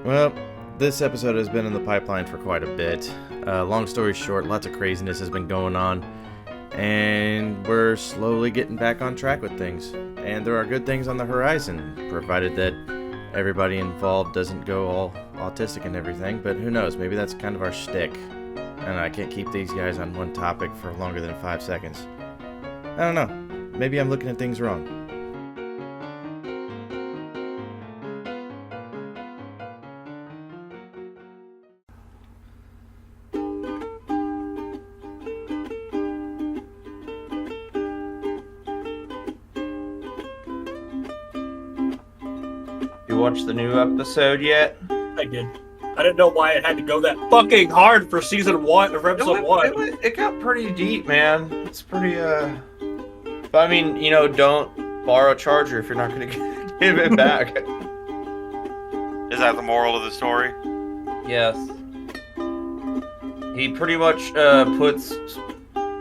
Well, this episode has been in the pipeline for quite a bit. Long story short, lots of craziness has been going on, and we're slowly getting back on track with things. And there are good things on the horizon, provided that everybody involved doesn't go all autistic and everything, but who knows, maybe that's kind of our shtick. And I can't keep these guys on one topic for longer than 5 seconds. I don't know, maybe I'm looking at things wrong. You watched the new episode yet? I did. I didn't know why it had to go that fucking hard for season 1 of episode 1. It got pretty deep, man. It's pretty, But I mean, don't borrow a charger if you're not gonna give it back. Is that the moral of the story? Yes. He pretty much puts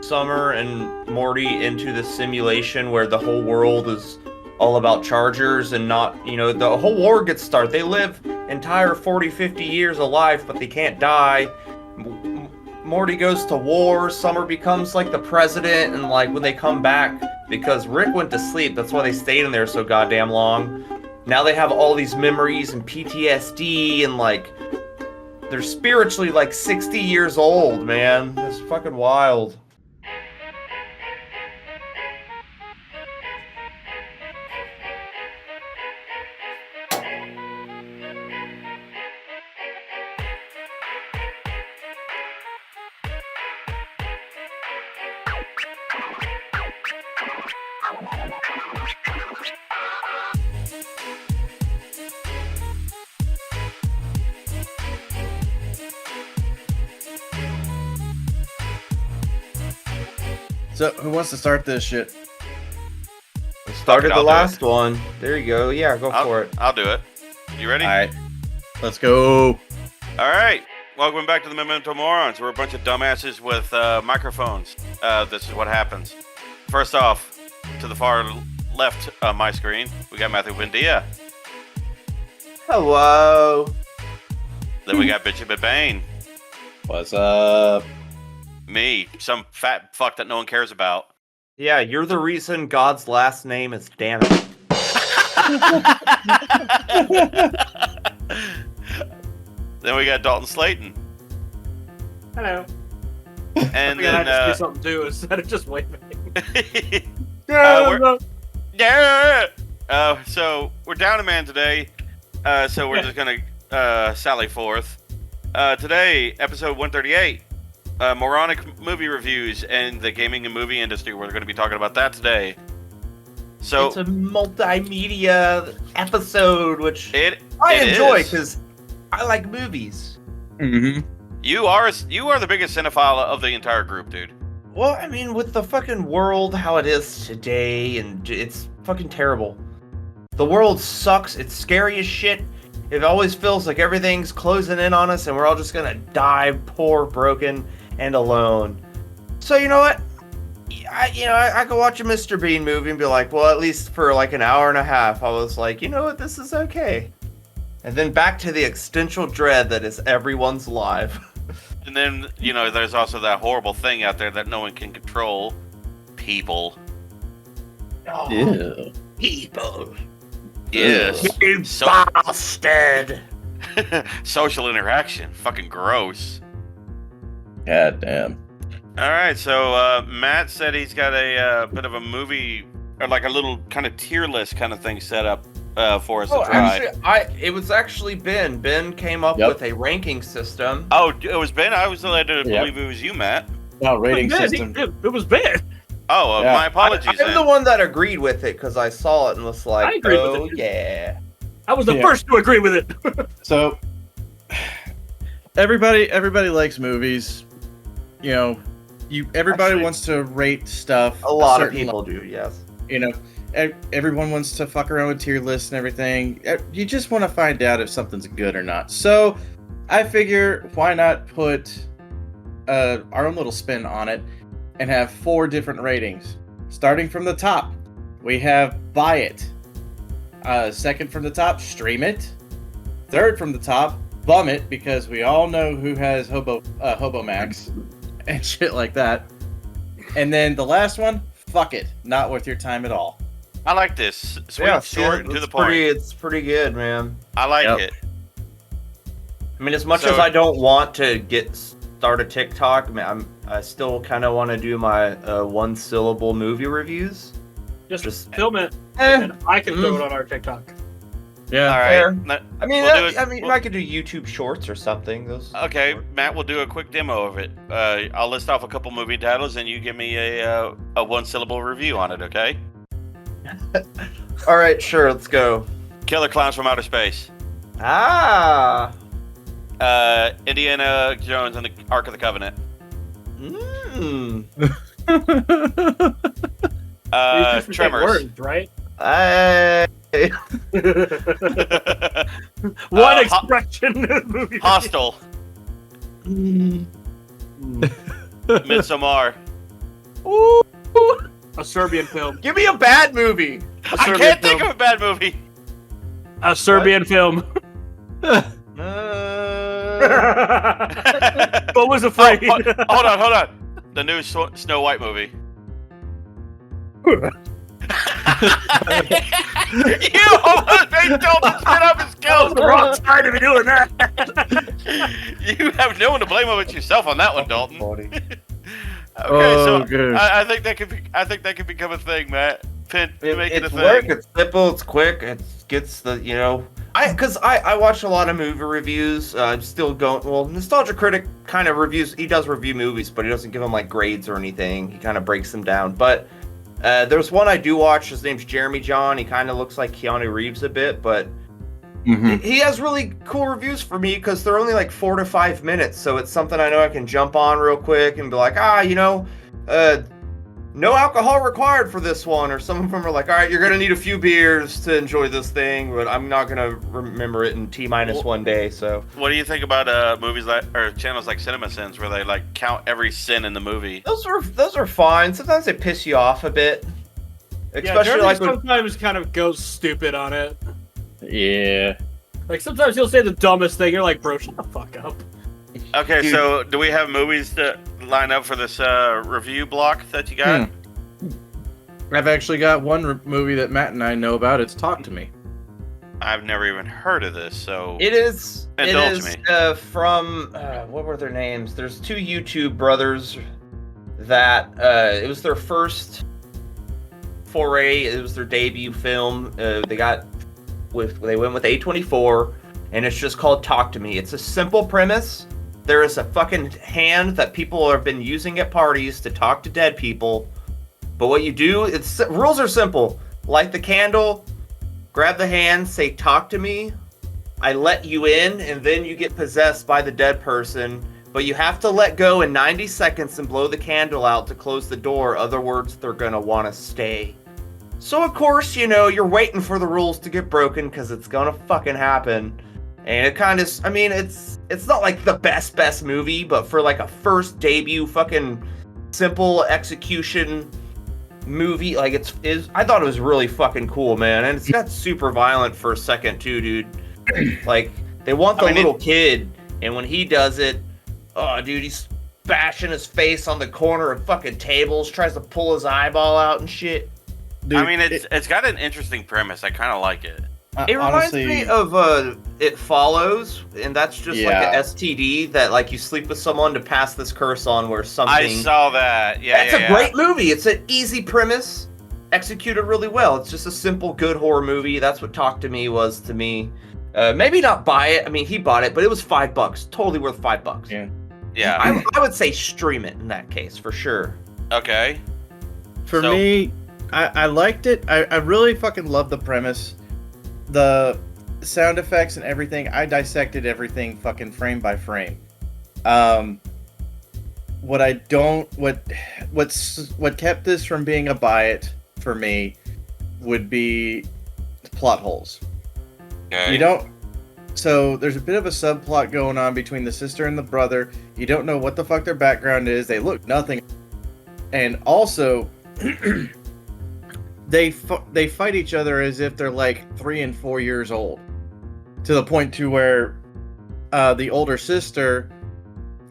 Summer and Morty into the simulation where the whole world is all about chargers and not, the whole war gets started. They live entire 40, 50 years alive, but they can't die. Morty goes to war, Summer becomes like the president, and like when they come back, because Rick went to sleep, that's why they stayed in there so goddamn long. Now they have all these memories and PTSD, and like, they're spiritually like 60 years old, man. It's fucking wild. So, who wants to start this shit? Started the I'll do last one. There you go. Yeah, go for it. I'll do it. You ready? Alright, let's go. All right. Welcome back to the Memento Morons. We're a bunch of dumbasses with microphones. This is what happens. First off, to the far left of my screen, we got Matthew Buendia. Hello. Then we got Bishop Bane. What's up? Me, some fat fuck that no one cares about. Yeah, you're the reason God's last name is Danner. Then we got Dalton Slayton. Hello. And I had to do then, something too instead of just waving. So we're down a man today. So we're just gonna sally forth. Today, episode 138. Moronic movie reviews and the gaming and movie industry. We're going to be talking about that today. So It's a multimedia episode, which I it enjoy is. because I like movies. Mm-hmm. You are the biggest cinephile of the entire group, dude. Well, I mean, with the fucking world how it is today, and it's fucking terrible. The world sucks. It's scary as shit. It always feels like everything's closing in on us, and we're all just gonna die poor, broken, and alone. So you know what? I could watch a Mr. Bean movie and be like, well, at least for like an hour and a half, I was like, you know what? This is okay. And then back to the existential dread that is everyone's life. And then, there's also that horrible thing out there that no one can control. People. Ew. People. Yes. You So- bastard. Social interaction. Fucking gross. God damn. All right, so Matt said he's got a bit of a movie, or like a little kind of tier list kind of thing set up for us to try. Actually, it was actually Ben. Ben came up Yep. with a ranking system. Oh, it was Ben? I was led to believe it was you, Matt. No, rating Man, system. It was bad. Oh, Yeah. my apologies I'm the then. one that agreed with it because I saw it and was I like, agreed with oh it. yeah. I was the Yeah. first to agree with it. So, everybody likes movies. Everybody Actually, wants to rate stuff. A lot of certain people do, yes. Everyone wants to fuck around with tier lists and everything. You just want to find out if something's good or not. So, I figure, why not put our own little spin on it and have 4 different ratings. Starting from the top, we have buy it. Second from the top, stream it. Third from the top, bum it, because we all know who has Hobo Max and shit like that. And then the last one, fuck it, not worth your time at all. I like this. Sweet, short, and to the point. It's pretty good, man. I like it. I mean, as much as I don't want to start a TikTok, I still kind of want to do my one-syllable movie reviews. Just film it, and I can throw it on our TikTok. Yeah, all right. I could do YouTube Shorts or something. Okay, Matt will do a quick demo of it. I'll list off a couple movie titles, and you give me a one-syllable review on it. Okay? All right, sure. Let's go. Killer Clowns from Outer Space. Indiana Jones and the Ark of the Covenant. Tremors. Words, right? One expression of movie. Hostel. Midsommar. Ooh. A Serbian film. Give me a bad movie. I can't think of a bad movie. A Serbian film. But was afraid. Hold on. The new Snow White movie. You almost made Dalton spit up his skills. The wrong side to be doing that. You have no one to blame but yourself on that one, Dalton. Good. I think that could become a thing, Matt. Make it a thing. Quick, it's simple, it's quick, it gets the because I watch a lot of movie reviews. I'm still going. Well, Nostalgia Critic kind of reviews. He does review movies, but he doesn't give them like grades or anything. He kind of breaks them down. But there's one I do watch. His name's Jeremy John. He kind of looks like Keanu Reeves a bit, but he has really cool reviews for me because they're only like 4 to 5 minutes. So it's something I know I can jump on real quick and be like, no alcohol required for this one. Or some of them are like, all right, you're going to need a few beers to enjoy this thing, but I'm not going to remember it in T-1 day. So what do you think about movies or channels like CinemaSins where they like count every sin in the movie? Those are fine. Sometimes they piss you off a bit. Especially sometimes kind of goes stupid on it. Yeah. Like sometimes he'll say the dumbest thing. You're like, bro, shut the fuck up. Okay, dude. So do we have movies to line up for this review block that you got? I've actually got one movie that Matt and I know about. It's Talk to Me. I've never even heard of this, so it is. Indulge me. From what were their names? There's two YouTube brothers that it was their first foray. It was their debut film. They went with A24, and it's just called Talk to Me. It's a simple premise. There is a fucking hand that people have been using at parties to talk to dead people. But what you do, rules are simple. Light the candle, grab the hand, say, talk to me. I let you in, and then you get possessed by the dead person. But you have to let go in 90 seconds and blow the candle out to close the door. Other words, they're going to want to stay. So, of course, you're waiting for the rules to get broken because it's going to fucking happen. And it kind of, it's not like the best movie, but for like a first debut fucking simple execution movie, like I thought it was really fucking cool, man. And it's got super violent for a second too, dude. Like they want the little kid, and when he does it, oh dude, he's bashing his face on the corner of fucking tables, tries to pull his eyeball out and shit. Dude, I mean, it's got an interesting premise. I kind of like it. It reminds me of It Follows, and that's just like an STD that like you sleep with someone to pass this curse on where something. I saw that. Yeah, it's a great movie. It's an easy premise, executed really well. It's just a simple, good horror movie. That's what Talk to Me was to me. Maybe not buy it. I mean, he bought it, but it was $5. Totally worth $5. Yeah. I would say stream it in that case for sure. Okay. For me, I liked it. I really fucking love the premise. The sound effects and everything, I dissected everything fucking frame by frame. What kept this from being a buy it for me would be plot holes. Okay. So there's a bit of a subplot going on between the sister and the brother. You don't know what the fuck their background is. They look nothing. And also they fight each other as if they're like 3 and 4 years old. to the point to where the older sister,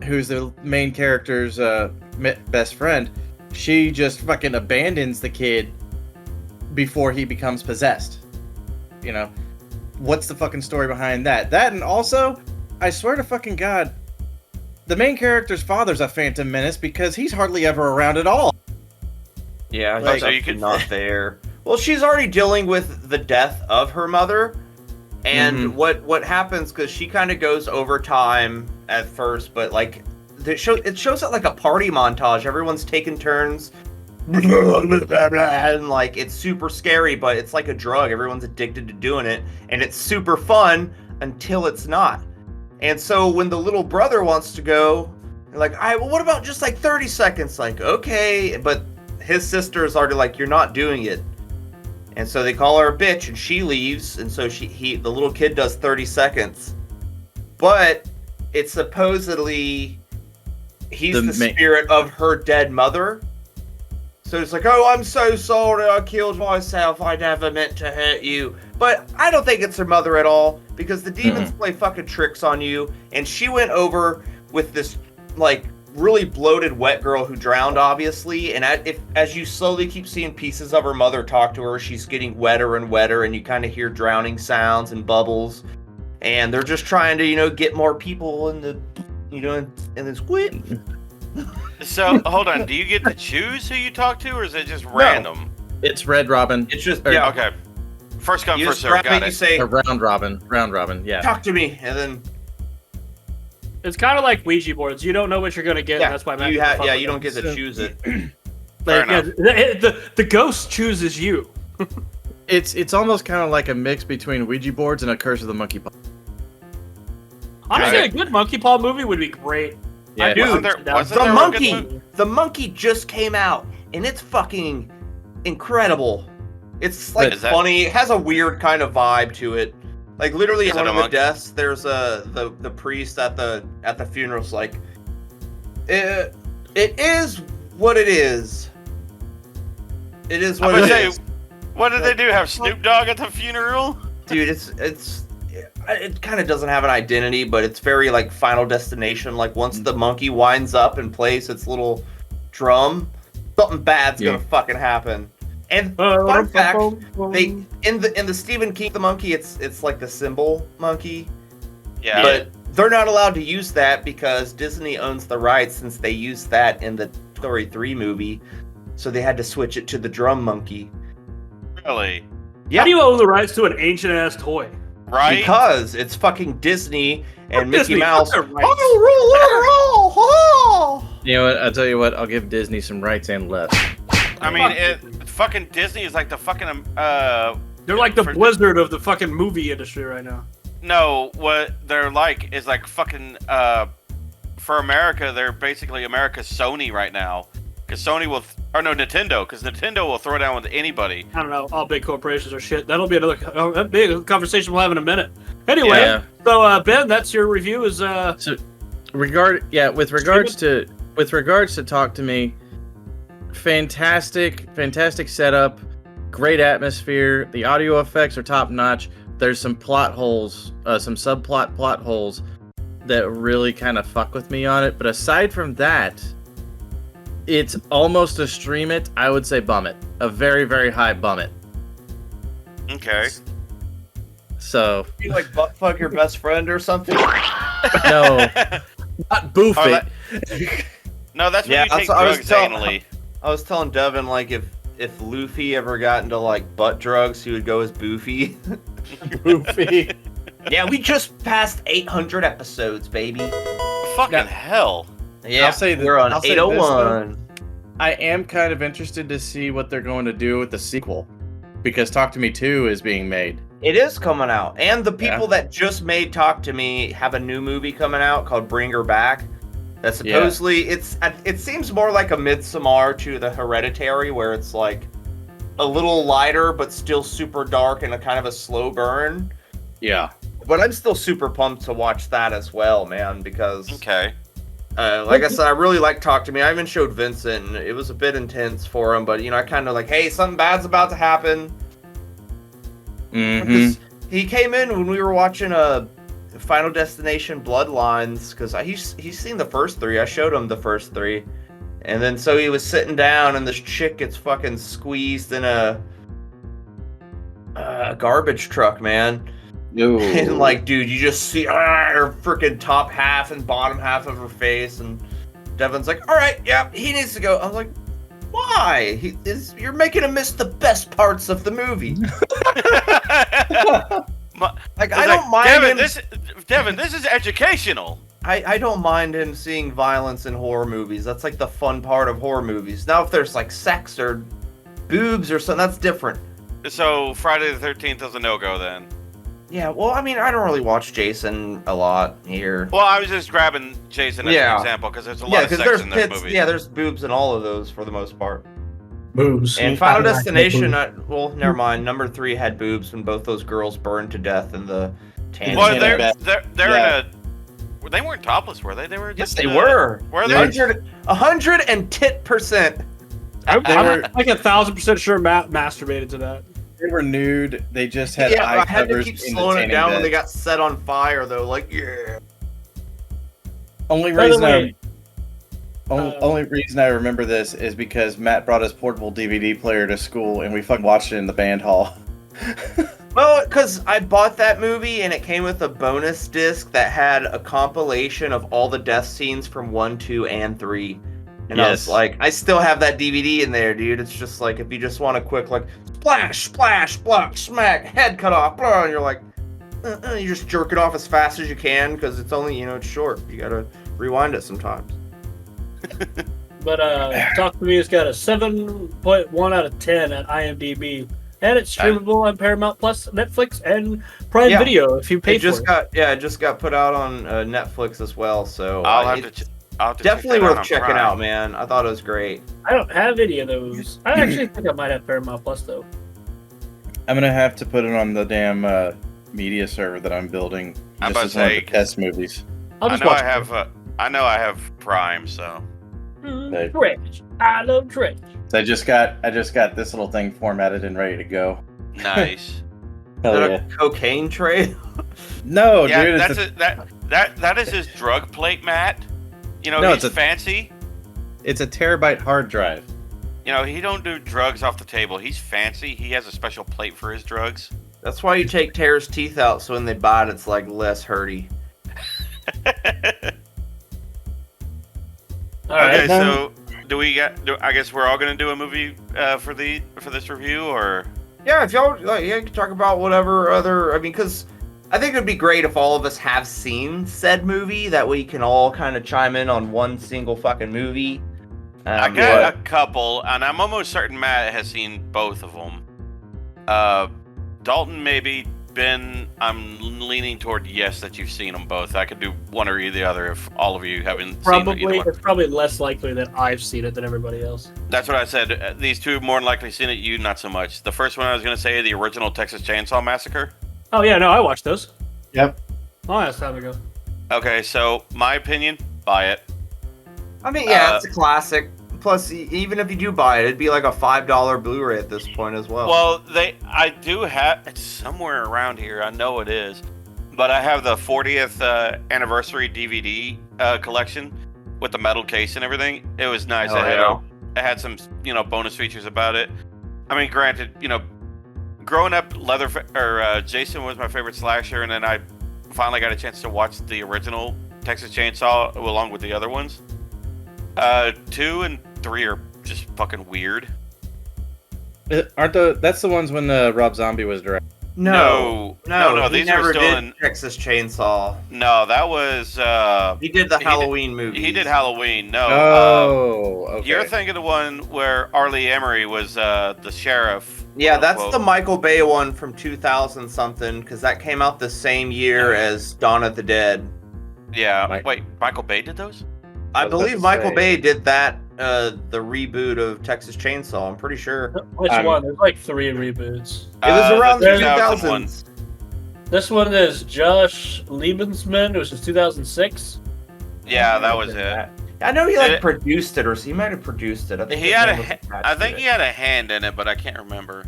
who's the main character's best friend, she just fucking abandons the kid before he becomes possessed. You know, what's the fucking story behind that? That, and also, I swear to fucking God, the main character's father's a phantom menace because he's hardly ever around at all. Yeah, Like, he's so you could- not there. Well, she's already dealing with the death of her mother, and what happens, because she kind of goes over time at first, but like it shows it like a party montage. Everyone's taking turns, and like it's super scary, but it's like a drug. Everyone's addicted to doing it, and it's super fun until it's not. And so when the little brother wants to go, they're like, well, what about just like 30 seconds? Like, okay, but his sister is already like, you're not doing it. And so they call her a bitch, and she leaves, and so the little kid does 30 seconds. But it's supposedly he's the spirit of her dead mother. So it's like, oh, I'm so sorry, I killed myself, I never meant to hurt you. But I don't think it's her mother at all, because the demons play fucking tricks on you, and she went over with this, like, really bloated wet girl who drowned, obviously, and as you slowly keep seeing pieces of her mother talk to her, she's getting wetter and wetter, and you kind of hear drowning sounds and bubbles, and they're just trying to, you know, get more people in the, you know, and then squid. So hold on, do you get to choose who you talk to, or is it just random? It's Red Robin. It's just, Or- yeah, Okay. First come, you first just serve. grab Got it, you it. say, Or Round Robin, yeah. talk to me, and then It's kind of like Ouija boards. You don't know what you're gonna get. yeah, And that's why you you don't get to choose it. Fair Yeah, enough. the ghost chooses you. It's almost kind of like a mix between Ouija boards and A Curse of the Monkey Paw. Honestly, Right. a good Monkey Paw movie would be great. Yeah. I do. Wasn't there The a good monkey, movie? the monkey just came out, and it's fucking incredible. It's like Is that- funny. It has a weird kind of vibe to it. Like literally, Is at it one a of the monkey? deaths, there's the priest at the funeral's like, it is what it is. It is what I'm it gonna is. say, what did they do? Have Snoop Dogg at the funeral? Dude, it kind of doesn't have an identity, but it's very like Final Destination. Like once the monkey winds up and plays its little drum, something bad's gonna fucking happen. And fun fact, they in the Stephen King the monkey, it's like the symbol monkey, Yeah. but they're not allowed to use that because Disney owns the rights since they used that in the Story 3 movie, so they had to switch it to the drum monkey. Really? How do you own the rights to an ancient ass toy? Right? Because it's fucking Disney and Mickey Disney, Mouse. fuck their rights. You know what? I'll tell you what. I'll give Disney some rights and left. I mean, fucking Disney is like the fucking They're like the For- Blizzard of the fucking movie industry right now. No, what they're like is like fucking for America, they're basically America's Sony right now. Because Sony will, Nintendo, because Nintendo will throw down with anybody. I don't know. All big corporations are shit. That'll be another that'll be a conversation we'll have in a minute. Anyway, Yeah. so Ben, that's your review. Is With regards to Talk to Me, fantastic setup, great atmosphere. The audio effects are top notch. There's some plot holes, some subplot plot holes that really kind of fuck with me on it. But aside from that, it's almost a stream it. I would say bum it. A very, very high bum it. Okay. So You like butt fuck your best friend or something? no, not boof Oh, it. No, that's when Yeah, you take I was drugs tell- anally. I was telling Devin, like, if Luffy ever got into, like, butt drugs, he would go as Boofy. Boofy. Yeah, we just passed 800 episodes, baby. Fucking Now- hell. Yeah, I'll say we're on I'll say this, 801. I am kind of interested to see what they're going to do with the sequel, because Talk to Me 2 is being made. It is coming out. And the people that just made Talk to Me have a new movie coming out called Bring Her Back. That supposedly, it seems more like a Midsommar to the Hereditary, where it's like a little lighter, but still super dark and a kind of a slow burn. Yeah. But I'm still super pumped to watch that as well, man, because... Okay. like I said, I really like Talk to Me. I even showed Vincent, and it was a bit intense for him, but, you know, I kind of like, hey, something bad's about to happen. Mm-hmm. He came in when we were watching Final Destination Bloodlines because he's seen the first 3. I showed him the first 3, and then so he was sitting down, and this chick gets fucking squeezed in a garbage truck, man. Ooh. And like, dude, you just see her freaking top half and bottom half of her face, and Devin's like, "All right, yeah, he needs to go." I'm like, "Why? You're making him miss the best parts of the movie." Like, I don't mind him. Devin, this is educational. I don't mind him seeing violence in horror movies. That's like the fun part of horror movies. Now, if there's like sex or boobs or something, that's different. So Friday the 13th is a no-go then. Yeah, well, I mean, I don't really watch Jason a lot here. Well, I was just grabbing Jason as an example because there's a lot of sex in this movie. Yeah, there's boobs in all of those for the most part. Boobs. And Final Destination, well, never mind. Number 3 had boobs when both those girls burned to death in the tan. Well, they're in a. They weren't topless, were they? They were. Yes, they were. Were they? 110%. I'm like 1,000% sure Matt masturbated to that. They were nude. They just had Yeah, eye I had to covers keep in the slowing it tanning down when bed. they got set on fire, though. Like, yeah. Only By the reason way, only reason I remember this is because Matt brought his portable DVD player to school and we fucking watched it in the band hall. Well, because I bought that movie and it came with a bonus disc that had a compilation of all the death scenes from 1, 2, and 3. And I was Yes. like, I still have that DVD in there, dude. It's just like, if you just want a quick, like, splash, splash, block, smack, head cut off, blah, and you're like, you just jerk it off as fast as you can because it's only, it's short. You gotta rewind it sometimes. But Talk to Me has got a 7.1 out of 10 at IMDb. And it's streamable on Paramount Plus, Netflix, and Prime Yeah. Video if you pay It for it. just got put out on Netflix as well, so I'll have to definitely check that worth on checking Prime. out, man. I thought it was great. I don't have any of those. I actually think I might have Paramount Plus, though. I'm gonna have to put it on the damn media server that I'm building. I'm just about as to one of say, the test movies. I'll I just know watch I have. I know I have Prime, so. Hey. trash. I love trash. So I just got this little thing formatted and ready to go. Nice. Hell Is that yeah. a cocaine tray? No, Yeah, dude, that's that is his drug plate, Matt. No, He's it's a- fancy. it's a terabyte hard drive. He don't do drugs off the table. He's fancy. He has a special plate for his drugs. That's why you take Tara's teeth out, so when they bite, it's like less hurty. All right. Okay, so I guess we're all gonna do a movie for this review, or Yeah, if y'all you can talk about whatever other. I mean, because I think it'd be great if all of us have seen said movie. That way, you can all kind of chime in on one single fucking movie. I got a couple, and I'm almost certain Matt has seen both of them. Dalton maybe. Ben, I'm leaning toward yes that you've seen them both. I could do one or the other if all of you haven't seen Probably, either one. it's probably less likely that I've seen it than everybody else. That's what I said. These two more than likely seen it. You not so much. The first one I was going to say, the original Texas Chainsaw Massacre. Oh, yeah, no, I watched those. Yep. Oh, that's time ago. Okay, so my opinion, buy it. I mean, yeah, it's a classic. Plus, even if you do buy it, it'd be like a $5 Blu-ray at this point as well. Well, I do have it's somewhere around here. I know it is, but I have the 40th anniversary DVD collection with the metal case and everything. It was nice. Oh, yeah. It had some bonus features about it. I mean, granted, growing up, Jason was my favorite slasher, and then I finally got a chance to watch the original Texas Chainsaw along with the other ones. 2 and 3 are just fucking weird. That's the ones when Rob Zombie was directing? No. he These never were still did in. Texas Chainsaw. No, that was. He did the He Halloween movie. He did Halloween. No. Okay. You're thinking of the one where Arlie Emery was the sheriff. Yeah, that's quote. the Michael Bay one from 2000 something, because that came out the same year as Dawn of the Dead. Yeah. Wait, Michael Bay did those? I was about believe to Michael say. Bay did that, the reboot of Texas Chainsaw. I'm pretty sure. Which one? There's like 3 reboots. It was around the 2001. 2000s. This one is Josh Liebensman, which is 2006. Yeah, that was it. I know he Did it- produced it, or he might have produced it. I think He his had name a. was attached I to think it. he had a hand in it, but I can't remember.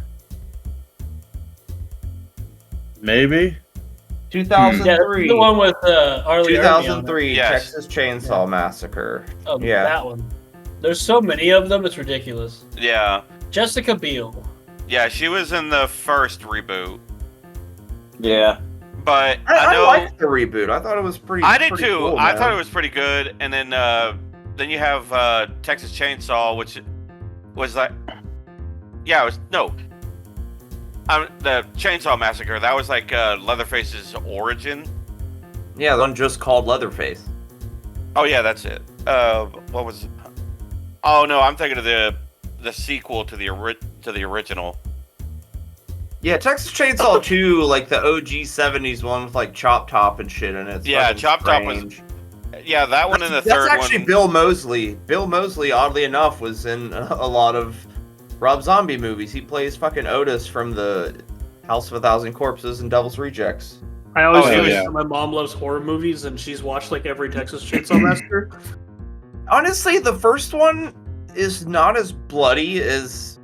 Maybe. 2003. Yeah, the one with Arlie Ermey on it. 2003 Yes. Texas Chainsaw Massacre. Oh, Yeah. that one. There's so many of them, it's ridiculous. Yeah. Jessica Biel. Yeah, she was in the first reboot. Yeah. But I know liked the reboot. I thought it was pretty. I did pretty too. Cool, I man. thought it was pretty good. And then you have Texas Chainsaw, which was like, yeah, it was no. The Chainsaw Massacre. That was like Leatherface's origin. Yeah, the one just called Leatherface. Oh yeah, that's it. What was? Oh no, I'm thinking of the sequel to the original. Yeah, Texas Chainsaw 2, like the OG 70s one with like Chop Top and shit in it. It's Yeah, fucking Chop Top was- strange. Yeah, that one and the That's third actually one. Bill Moseley. Bill Moseley, oddly enough, was in a lot of Rob Zombie movies. He plays fucking Otis from the House of a Thousand Corpses and Devil's Rejects. I always Oh, feel yeah. like my mom loves horror movies and she's watched like every Texas Chainsaw Massacre. Honestly, the first one is not as bloody as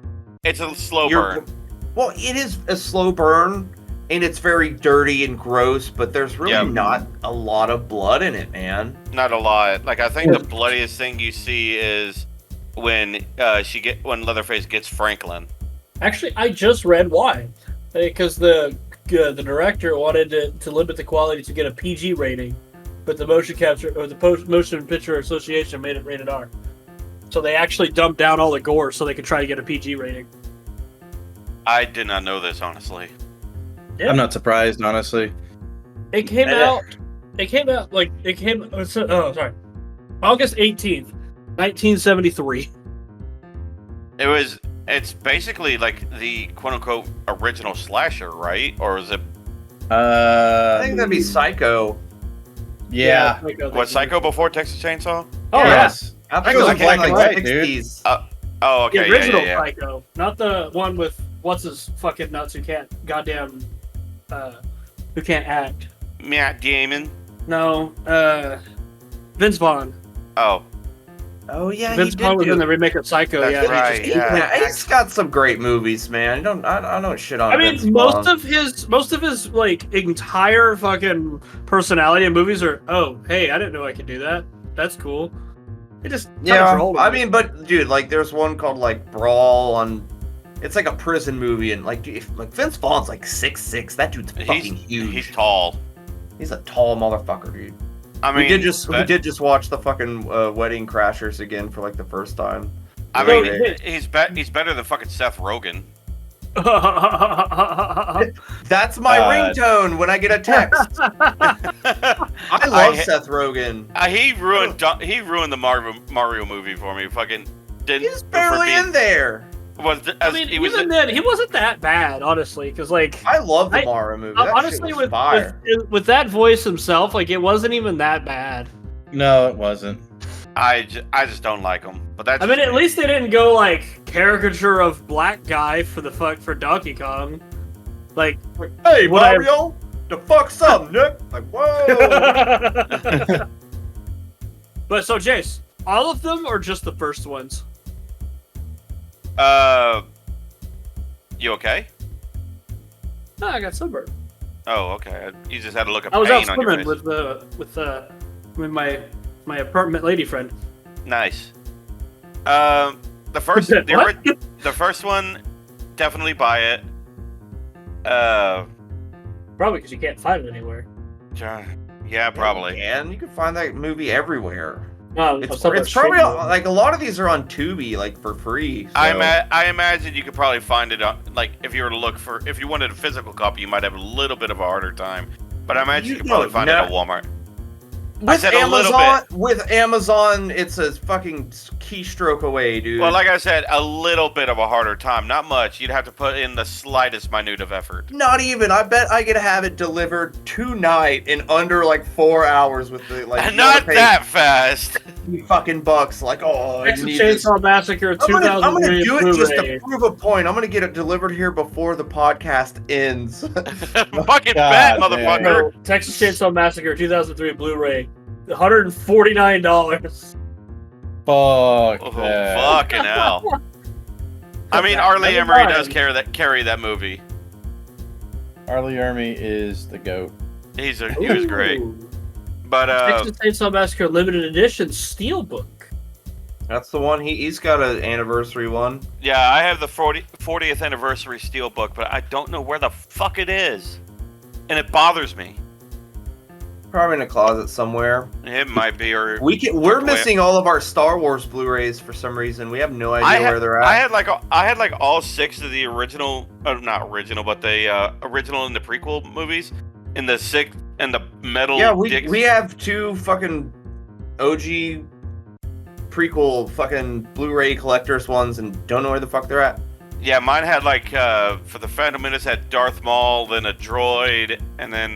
It's a slow your- burn. Well, it is a slow burn, and it's very dirty and gross, but there's really Yeah. not a lot of blood in it, man. Not a lot. Like I think the bloodiest thing you see is when when Leatherface gets Franklin. Actually, I just read why. Because the director wanted to limit the quality to get a PG rating, but the motion picture association made it rated R. So they actually dumped down all the gore so they could try to get a PG rating. I did not know this honestly. Yeah. I'm not surprised, honestly. It came out. Sorry. August 18th, 1973. It's basically like the quote unquote original slasher, right? Or is it I think that'd be Psycho. Yeah. was Psycho before Texas Chainsaw? Oh, Yes. I think That it was goes black like and white, dude. 60s. Oh, The okay, original yeah. Psycho, not the one with what's his fucking nuts who can't who can't act. Matt Damon. No, Vince Vaughn. Oh, Oh yeah, Vince Vaughn was in the remake of Psycho. That's Yeah, right. Yeah, he's got some great movies, man. I don't shit on. I mean, Vince most Vaughn. of his like entire fucking personality in movies are, oh, hey, I didn't know I could do that. That's cool. It just Yeah, rolled I with it. mean, but dude, like, there's one called like Brawl on. It's like a prison movie, and like, Vince Vaughn's like 6'6". That dude's fucking huge. he's tall. He's a tall motherfucker, dude. I mean, we did just watch the fucking Wedding Crashers again for like the first time. I Well, mean, he's better than fucking Seth Rogen. That's my ringtone when I get a text. I love Seth Rogen. He ruined the Mario movie for me. Fucking didn't. He's barely in there. I mean, even then, he wasn't that bad, honestly. Because like, I love the Mario movie. That honestly, shit was fire. with that voice himself, like, it wasn't even that bad. No, it wasn't. I just don't like him. But that's. I mean, at least they didn't go like caricature of black guy for Donkey Kong. Like, Hey what I- Mario, the fuck's up, Nick? Like, whoa. but so Jace, all of them or just the first ones? You okay? No, I got sunburned. Oh, okay. You just had to look up I was out pain on your swimming face. with my apartment lady friend. Nice. The first What? the first one, definitely buy it. Probably because you can't find it anywhere. Yeah, probably. And you can find that movie everywhere. No, It's somewhere probably streaming. like a lot of these are on Tubi, like for free. So. I imagine you could probably find it on, like, if you were to look for, if you wanted a physical copy, you might have a little bit of a harder time. But I imagine you could probably find it at Walmart. I With said a little Amazon, with Amazon, it's a fucking keystroke away, dude. Well, like I said, a little bit of a harder time. Not much. You'd have to put in the slightest minute of effort. Not even. I bet I could have it delivered tonight in under like 4 hours with the like. Not that fast. $50 like, oh, I Texas need this. Chainsaw Massacre I'm gonna 2003 do it just to Blu-ray. prove a point. I'm gonna get it delivered here before the podcast ends. Fucking bet, God, motherfucker. So, Texas Chainsaw Massacre 2003 Blu-ray, $149. Fuck Oh, that. fucking hell. I mean, Arlie Emery does carry that movie. Arlie Ermy is the GOAT. He was great. Ooh. But Texas Chainsaw Massacre Limited Edition Steelbook. That's the one. He's got an anniversary one. yeah, I have the 40th anniversary steelbook, but I don't know where the fuck it is, and it bothers me. Probably in a closet somewhere. It might be, or We're tucked away. missing all of our Star Wars Blu-rays for some reason. We have no idea where they're at. I had like all 6 of the original, not original, but the original and the prequel movies in the 6 and the metal. Yeah, we have 2 fucking OG prequel fucking Blu-ray collectors ones and don't know where the fuck they're at. Yeah, mine had like for the Phantom Menace had Darth Maul, then a droid, and then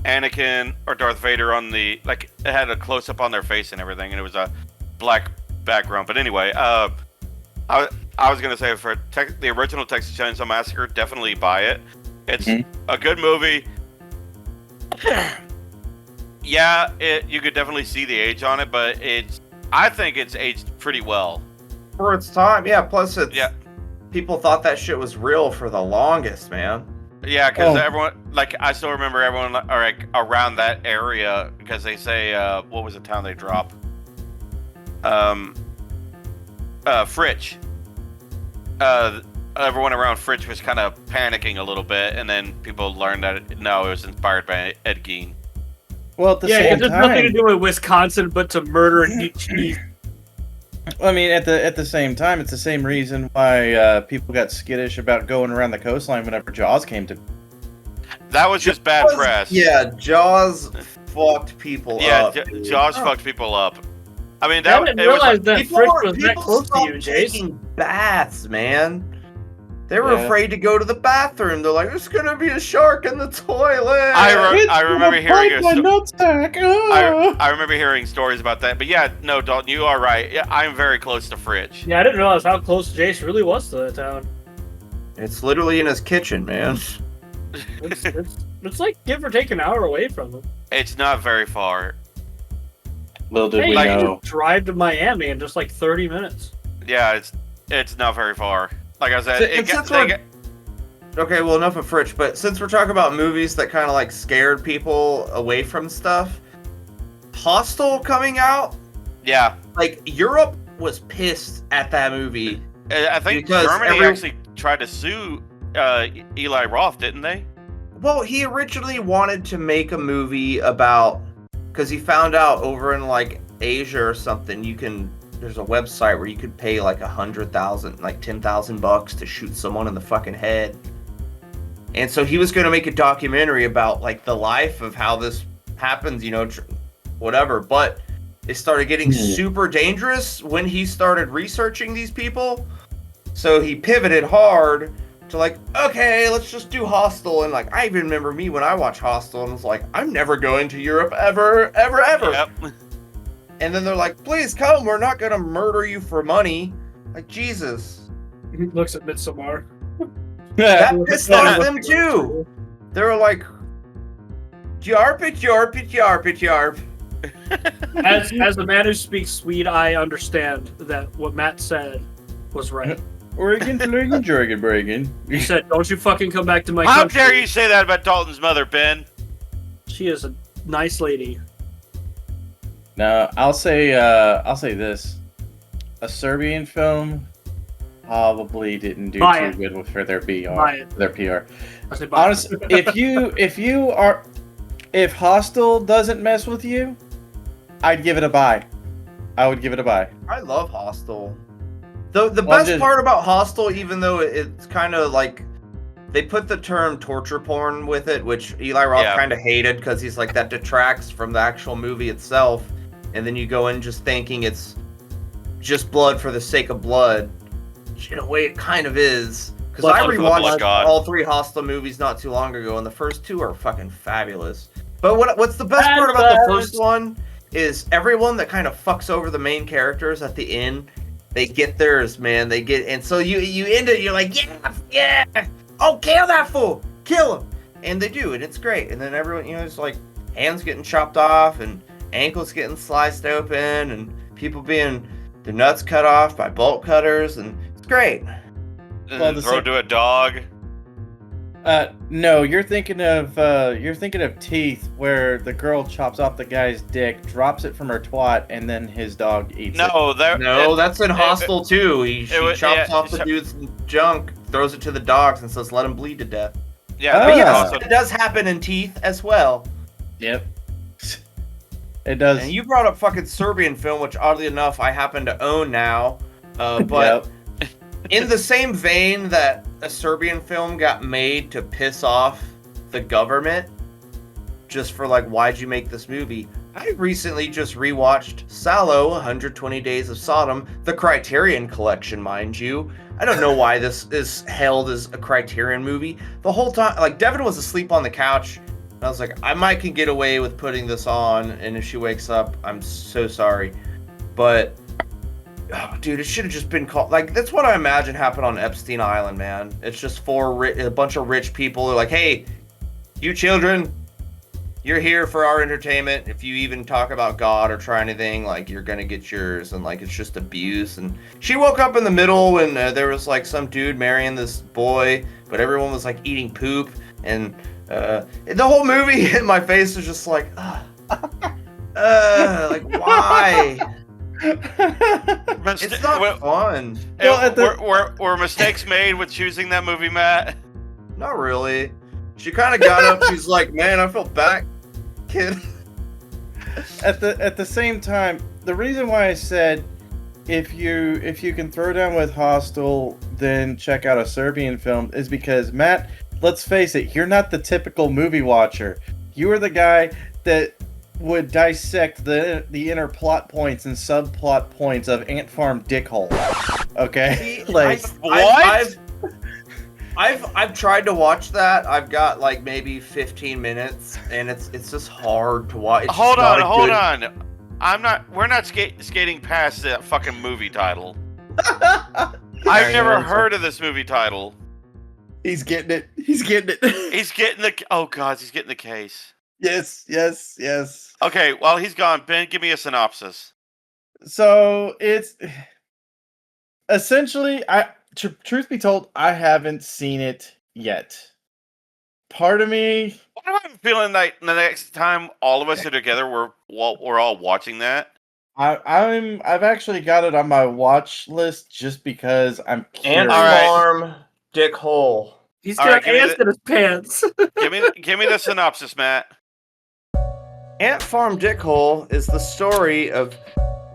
Anakin or Darth Vader on the, like, it had a close up on their face and everything, and it was a black background. But anyway, I was gonna say for the original Texas Chainsaw Massacre, definitely buy it. It's a good movie. Yeah, you could definitely see the age on it, but I think it's aged pretty well. For its time, yeah. Plus, Yeah. people thought that shit was real for the longest, man. Yeah, because everyone, like, I still remember everyone, like, around that area, because they say, what was the town they drop? Fritch. Everyone around Fritch was kind of panicking a little bit, and then people learned that, it was inspired by Ed Gein. Well, at the Yeah, same it has time, nothing to do with Wisconsin, but to murder and eat cheese. I mean, at the same time, it's the same reason why people got skittish about going around the coastline whenever Jaws came to. That was just bad press. Yeah, Jaws fucked people up. Yeah, dude. Jaws fucked people up. I mean, I didn't realize that People Fritch was that people close to you, stopped Jason. taking baths, man. They were Yeah. afraid to go to the bathroom. They're like, "There's gonna be a shark in the toilet." I remember hearing a I remember hearing stories about that. But yeah, no, Dalton, you are right. Yeah, I'm very close to Fritch. Yeah, I didn't realize how close Jason really was to that town. It's literally in his kitchen, man. It's like give or take an hour away from him. It's not very far. Little did we Hey, you know. could drive to Miami in just like 30 minutes. Yeah, it's not very far. Like I said, Okay, well, enough of Fritch, but since we're talking about movies that kind of like scared people away from stuff, Hostel coming out, yeah. like Europe was pissed at that movie. I think Because Germany actually tried to sue Eli Roth, didn't they? Well, he originally wanted to make a movie about, because he found out over in like Asia or something, there's a website where you could pay like $100,000, like $10,000 to shoot someone in the fucking head. And so he was going to make a documentary about like the life of how this happens, whatever. But it started getting super dangerous when he started researching these people. So he pivoted hard to like, okay, let's just do Hostel. And like, I even remember me when I watched Hostel and was like, I'm never going to Europe ever. Yep. And then they're like, please come, we're not gonna murder you for money. Like, Jesus. He looks at Midsommar. That pissed off them too. They were like, yarp it, yarp it, yarp it, yarp. As a man who speaks Swede, I understand that what Matt said was right. Oregon, Flurgan, Jorgen, Bregan. He said, don't you fucking come back to my How country. dare you say that about Dalton's mother, Ben? She is a nice lady. No, I'll say this: a Serbian film probably didn't do Buy too good for their Buy it. their PR. I said, bye. Honestly, if Hostel doesn't mess with you, I'd give it a buy. I would give it a buy. I love Hostel. The best part about Hostel, even though it's kind of like, they put the term torture porn with it, which Eli Roth kind of hated because he's like, that detracts from the actual movie itself. And then you go in just thinking it's just blood for the sake of blood. Which in a way it kind of is. Because I rewatched all 3 Hostel movies not too long ago, and the first 2 are fucking fabulous. But what's the best part about the first one is everyone that kind of fucks over the main characters at the end, they get theirs, man. They get, and so you end it, you're like, yeah, oh, kill that fool, kill him, and they do, and it's great. And then everyone, it's like hands getting chopped off and ankles getting sliced open and people being their nuts cut off by bolt cutters, and it's great. And throw to a dog. No, you're thinking of Teeth, where the girl chops off the guy's dick, drops it from her twat, and then his dog eats it. No, that's in Hostel too. She was- chops yeah, off the dude's junk, throws it to the dogs, and says, "Let him bleed to death." Yeah, Oh. But that's yes, also- it does happen in Teeth as well. Yep. It does. And you brought up fucking Serbian film, which oddly enough I happen to own now. But in the same vein that a Serbian film got made to piss off the government, just for like, why'd you make this movie? I recently just rewatched Salò, 120 Days of Sodom, the Criterion Collection, mind you. I don't know why this is hailed as a Criterion movie. The whole time, like, Devin was asleep on the couch, and I was like, I might can get away with putting this on, and if she wakes up, I'm so sorry. But, oh, dude, it should have just been called, like, that's what I imagine happened on Epstein Island, man. It's just a bunch of rich people who are like, hey, you children, you're here for our entertainment. If you even talk about God or try anything, like, you're gonna get yours, and like, it's just abuse. And she woke up in the middle when there was like some dude marrying this boy, but everyone was like eating poop, and the whole movie in my face was just like, like, why? It's not fun. Were mistakes made with choosing that movie, Matt? Not really. She kind of got up. She's like, man, I feel bad, kid. At the same time, the reason why I said if you can throw down with Hostel, then check out a Serbian film is because, Matt, let's face it, you're not the typical movie watcher. You are the guy that would dissect the inner plot points and subplot points of Ant Farm Dickhole. Okay? See, Like, I've tried to watch that. I've got like maybe 15 minutes, and it's just hard to watch. It's Hold just on. We're not skating past that fucking movie title. I've never heard of this movie title. he's getting it. He's getting it. He's getting he's getting the case. Yes. Okay, while he's gone, Ben, give me a synopsis. So it's essentially, truth be told, I haven't seen it yet. Part of me, Why do I have a feeling like the next time all of us are together, we're all watching that? I've actually got it on my watch list just because I'm curious. Ant Alright. Farm Dickhole. He's All got right, give me ants in his pants. Give me the synopsis, Matt. Ant Farm Dickhole is the story of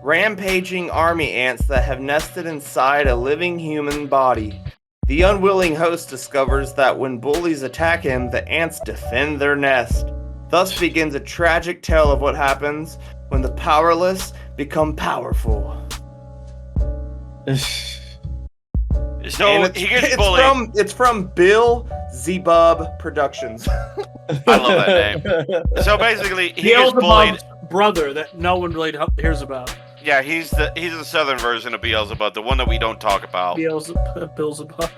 rampaging army ants that have nested inside a living human body. The unwilling host discovers that when bullies attack him, the ants defend their nest. Thus begins a tragic tale of what happens when the powerless become powerful. So And he gets bullied. It's from Bill Zebub Productions. I love that name. So basically, he gets bullied. Beelzebub's brother that no one really hears about. Yeah, he's the southern version of Beelzebub, the one that we don't talk about. Beelzebub.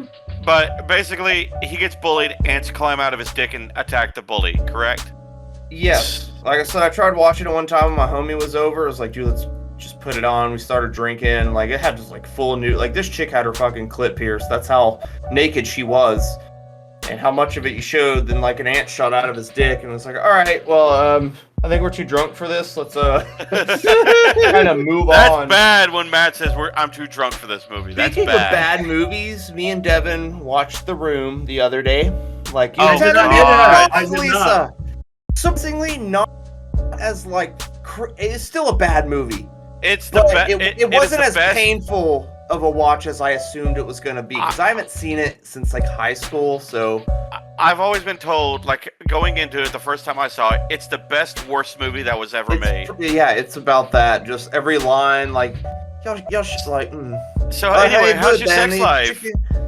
But basically, he gets bullied. Ants climb out of his dick and attack the bully. Correct? Yes. Like I said, I tried watching it one time when my homie was over. I was like, dude, let's just put it on. We started drinking. Like, it had just like full new. Like, this chick had her fucking clit pierced. That's how naked she was. And how much of it you showed, then like an ant shot out of his dick, and it's like, all right, well, I think we're too drunk for this. Let's kind of move That's on. bad when Matt says I'm too drunk for this movie. That's Speaking bad. of bad movies, me and Devin watched The Room the other day. Like, you Oh, said, God. I did Lisa. not. Surprisingly, not as like it's still a bad movie. It's the But best. it wasn't as painful of a watch as I assumed it was gonna be, because I haven't seen it since like high school. So I've always been told, like going into it the first time I saw it, it's the best worst movie that was ever made. yeah, it's about that. Just every line, like y'all just like. So anyway, how's your sex life?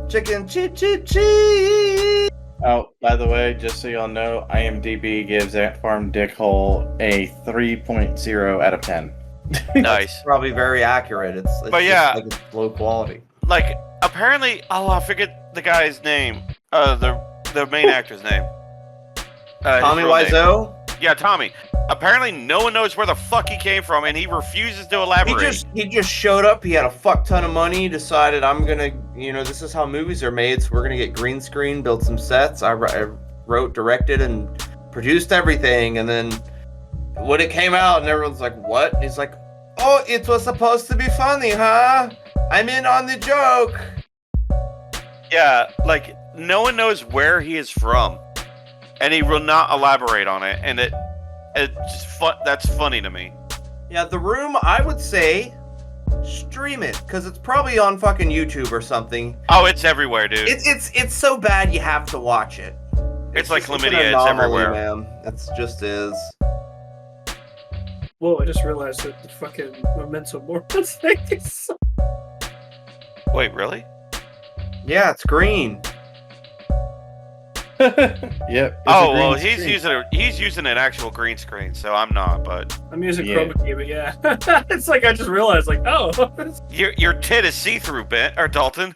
Chicken, chee. Oh, by the way, just so y'all know, IMDb gives Ant Farm Dickhole a 3.0 out of 10. Nice. Probably very accurate. It's But just, yeah. like, it's low quality. Like apparently, I forget the guy's name. The main actor's name. His Tommy real name. Wiseau. Yeah, Tommy. Apparently, no one knows where the fuck he came from, and he refuses to elaborate. He just showed up. He had a fuck ton of money. Decided I'm gonna this is how movies are made. So we're gonna get green screen, build some sets. I wrote, directed, and produced everything. And then when it came out, and everyone's like, "What?" And he's like, "Oh, it was supposed to be funny, huh? I'm in on the joke." Yeah, like no one knows where he is from, and he will not elaborate on it. And it's just fun. That's funny to me. Yeah, The Room, I would say, stream it, because it's probably on fucking YouTube or something. Oh, it's everywhere, dude. It's so bad you have to watch it. It's like just- chlamydia, an it's anomaly, everywhere. man. That's just is. Whoa, I just realized that the fucking Memento Mori thing is so... Wait, really? Yeah, it's green. Yep. Oh well, he's using an actual green screen, so I'm not. But I'm using Yeah. chroma key, but yeah. It's like I just realized, like, oh. your tit is see-through, Ben or Dalton.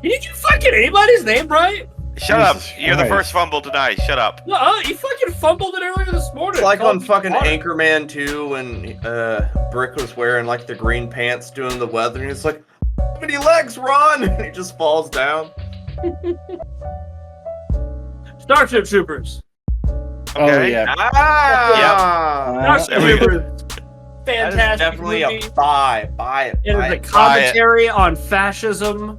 Did you fucking anybody's name right? Shut Jesus up! You're the Christ. first fumble tonight. Shut up. You fucking fumbled it earlier this morning. It's like Called on fucking Moronic. Anchorman 2 when Brick was wearing like the green pants doing the weather, and he's like, "How many legs, Ron?" And he just falls down. Starship Troopers. Oh Okay. yeah. Ah! Starship There we go. Troopers. That Fantastic is definitely movie. a buy. Buy it. It buy is a it. commentary on fascism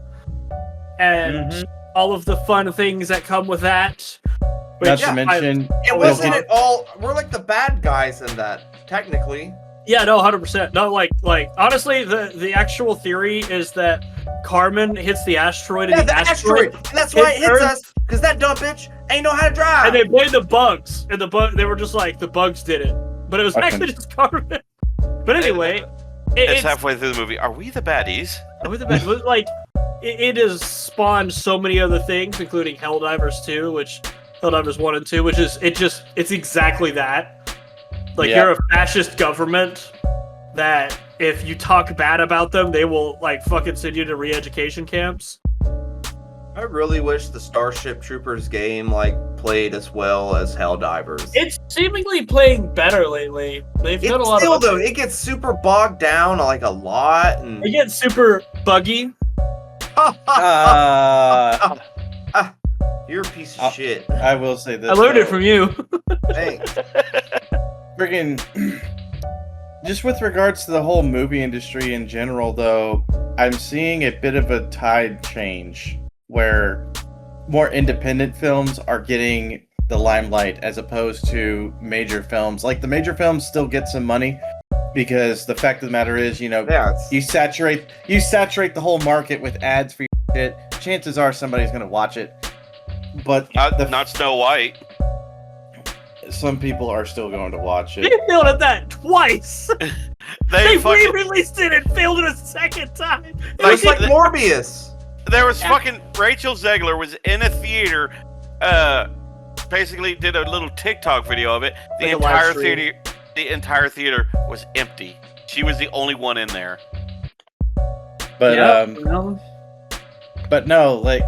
and Mhm. all of the fun things that come with that. Not Which to mention, It wasn't at all. We're like the bad guys in that, technically. Yeah, no, 100%. No, like honestly, the actual theory is that Carmen hits the asteroid, and Yeah, the asteroid, And that's why it hits turns- us, because that dumb bitch ain't know how to drive. and they blamed the bugs, and they were just like the bugs did it, but it was Okay. actually just Carmen. But anyway, It's halfway through the movie. Are we the baddies? like it has spawned so many other things, including Helldivers 2, which Helldivers 1 and 2, which is it's exactly that. Like Yeah. you're a fascist government that if you talk bad about them, they will like fucking send you to re-education camps. I really wish the Starship Troopers game played as well as Helldivers. It's seemingly playing better lately. They've done a lot still of though, it gets super bogged down like a lot, and They get super buggy. you're a piece of shit. I will say this. I learned it though. from you. Thanks. Friggin' just with regards to the whole movie industry in general, though, I'm seeing a bit of a tide change where more independent films are getting the limelight as opposed to major films. Like the major films still get some money because the fact of the matter is, Yeah, it's, you saturate the whole market with ads for your shit. Chances are somebody's gonna watch it, but Not Snow White. some people are still going to watch They it. failed at that twice. They They fucking, re-released it and failed it a second time. it was like the- Morbius. there was fucking Rachel Zegler was in a theater, basically did a little TikTok video of it. Like a live stream. The entire theater was empty. She was the only one in there. But no. But no, like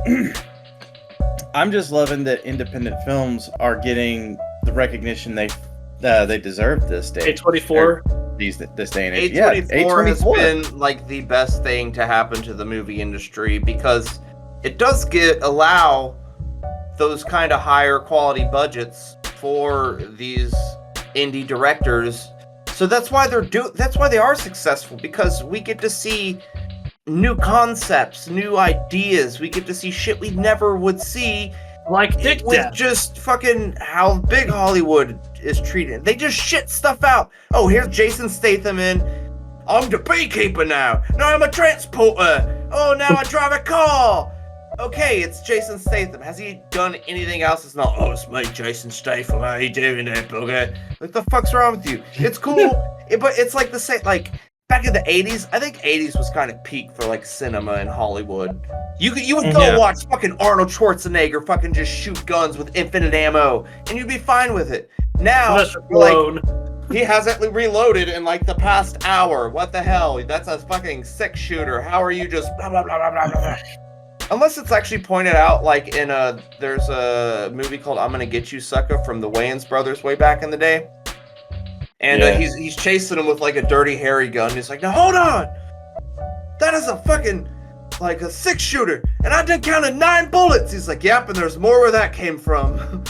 I'm just loving that independent films are getting the recognition they deserve this day. A24. This day and age. A24 has A24. been like the best thing to happen to the movie industry because it does allow those kind of higher quality budgets for these indie directors. So that's why they are successful, because we get to see new concepts, new ideas. We get to see shit we never would see Like Dick with Death. just fucking how big Hollywood is treated. They just shit stuff out. Oh, here's Jason Statham in. I'm the beekeeper now. Now I'm a transporter. Oh, now I drive a car. Okay, it's Jason Statham. Has he done anything else? It's not, oh, it's me, Jason Statham. How you doing there, bugger? What the fuck's wrong with you? It's cool, but it's like the same, like, back in the 80s, I think 80s was kind of peak for, like, cinema in Hollywood. You would go Yeah. watch fucking Arnold Schwarzenegger fucking just shoot guns with infinite ammo, and you'd be fine with it. Now, Sylvester like, Stallone. he hasn't reloaded in like the past hour. What the hell? That's a fucking six shooter. How are you just blah blah blah blah blah blah? Unless it's actually pointed out, like in there's a movie called "I'm Gonna Get You, Sucker" from the Wayans brothers way back in the day, and Yeah. he's chasing him with like a dirty hairy gun. He's like, "Now hold on, that is a fucking like a 6-shooter, and I did counted 9 bullets. He's like, yep, and there's more where that came from.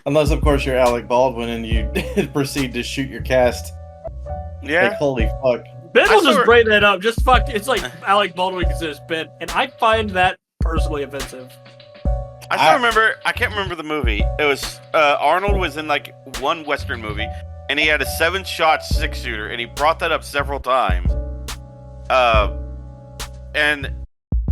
Unless, of course, you're Alec Baldwin and you proceed to shoot your cast. Yeah. Like, holy fuck. Ben I will just saw- bring that up. Just fuck. It's like Alec Baldwin considers Ben, and I find that personally offensive. I still remember. I can't remember the movie. It was Arnold was in like one Western movie, and he had a 7-shot 6-shooter, and he brought that up several times. And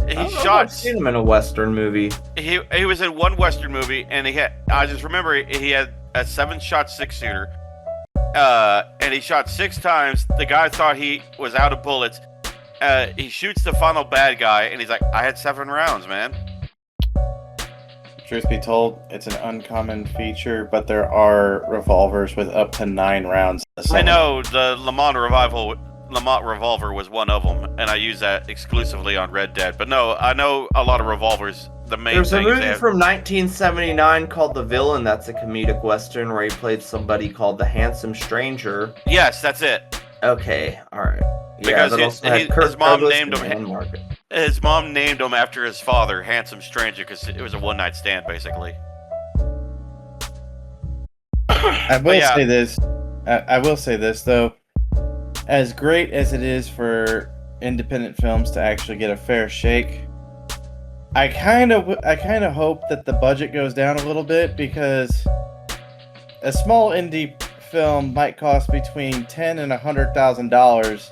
he I've seen him in a Western movie. He was in one Western movie, and I just remember he had a 7-shot 6-shooter. And he shot 6 times. The guy thought he was out of bullets. He shoots the final bad guy, and he's like, "I had 7 rounds, man." Truth be told, it's an uncommon feature, but there are revolvers with up to 9 rounds. I know the Lamont revolver was one of them, and I use that exclusively on Red Dead. But no, I know a lot of revolvers. The main There's a thing movie from 1979 called The Villain. That's a comedic western where he played somebody called the Handsome Stranger. Yes, that's it. Okay, all right. Because that also had Kirk his mom Douglas named and him. Ann Margaret. His mom named him after his father, Handsome Stranger, because it was a one-night stand, basically. I will yeah. say this. I will say this, though. As great as it is for independent films to actually get a fair shake, I kind of hope that the budget goes down a little bit, because a small indie film might cost between $10,000 and $100,000,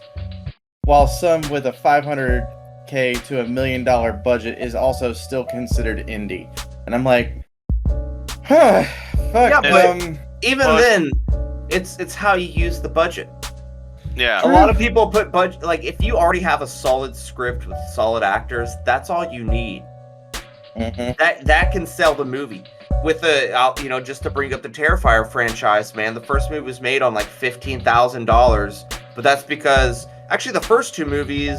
while some with a $500K to $1 million budget is also still considered indie. And I'm like, huh, fuck. Yeah, but even well, then, it's how you use the budget. Yeah. A lot of people put budget, like, if you already have a solid script with solid actors, that's all you need. Mhm. That can sell the movie. With just to bring up the Terrifier franchise, man, the first movie was made on like $15,000, but that's because actually the first 2 movies,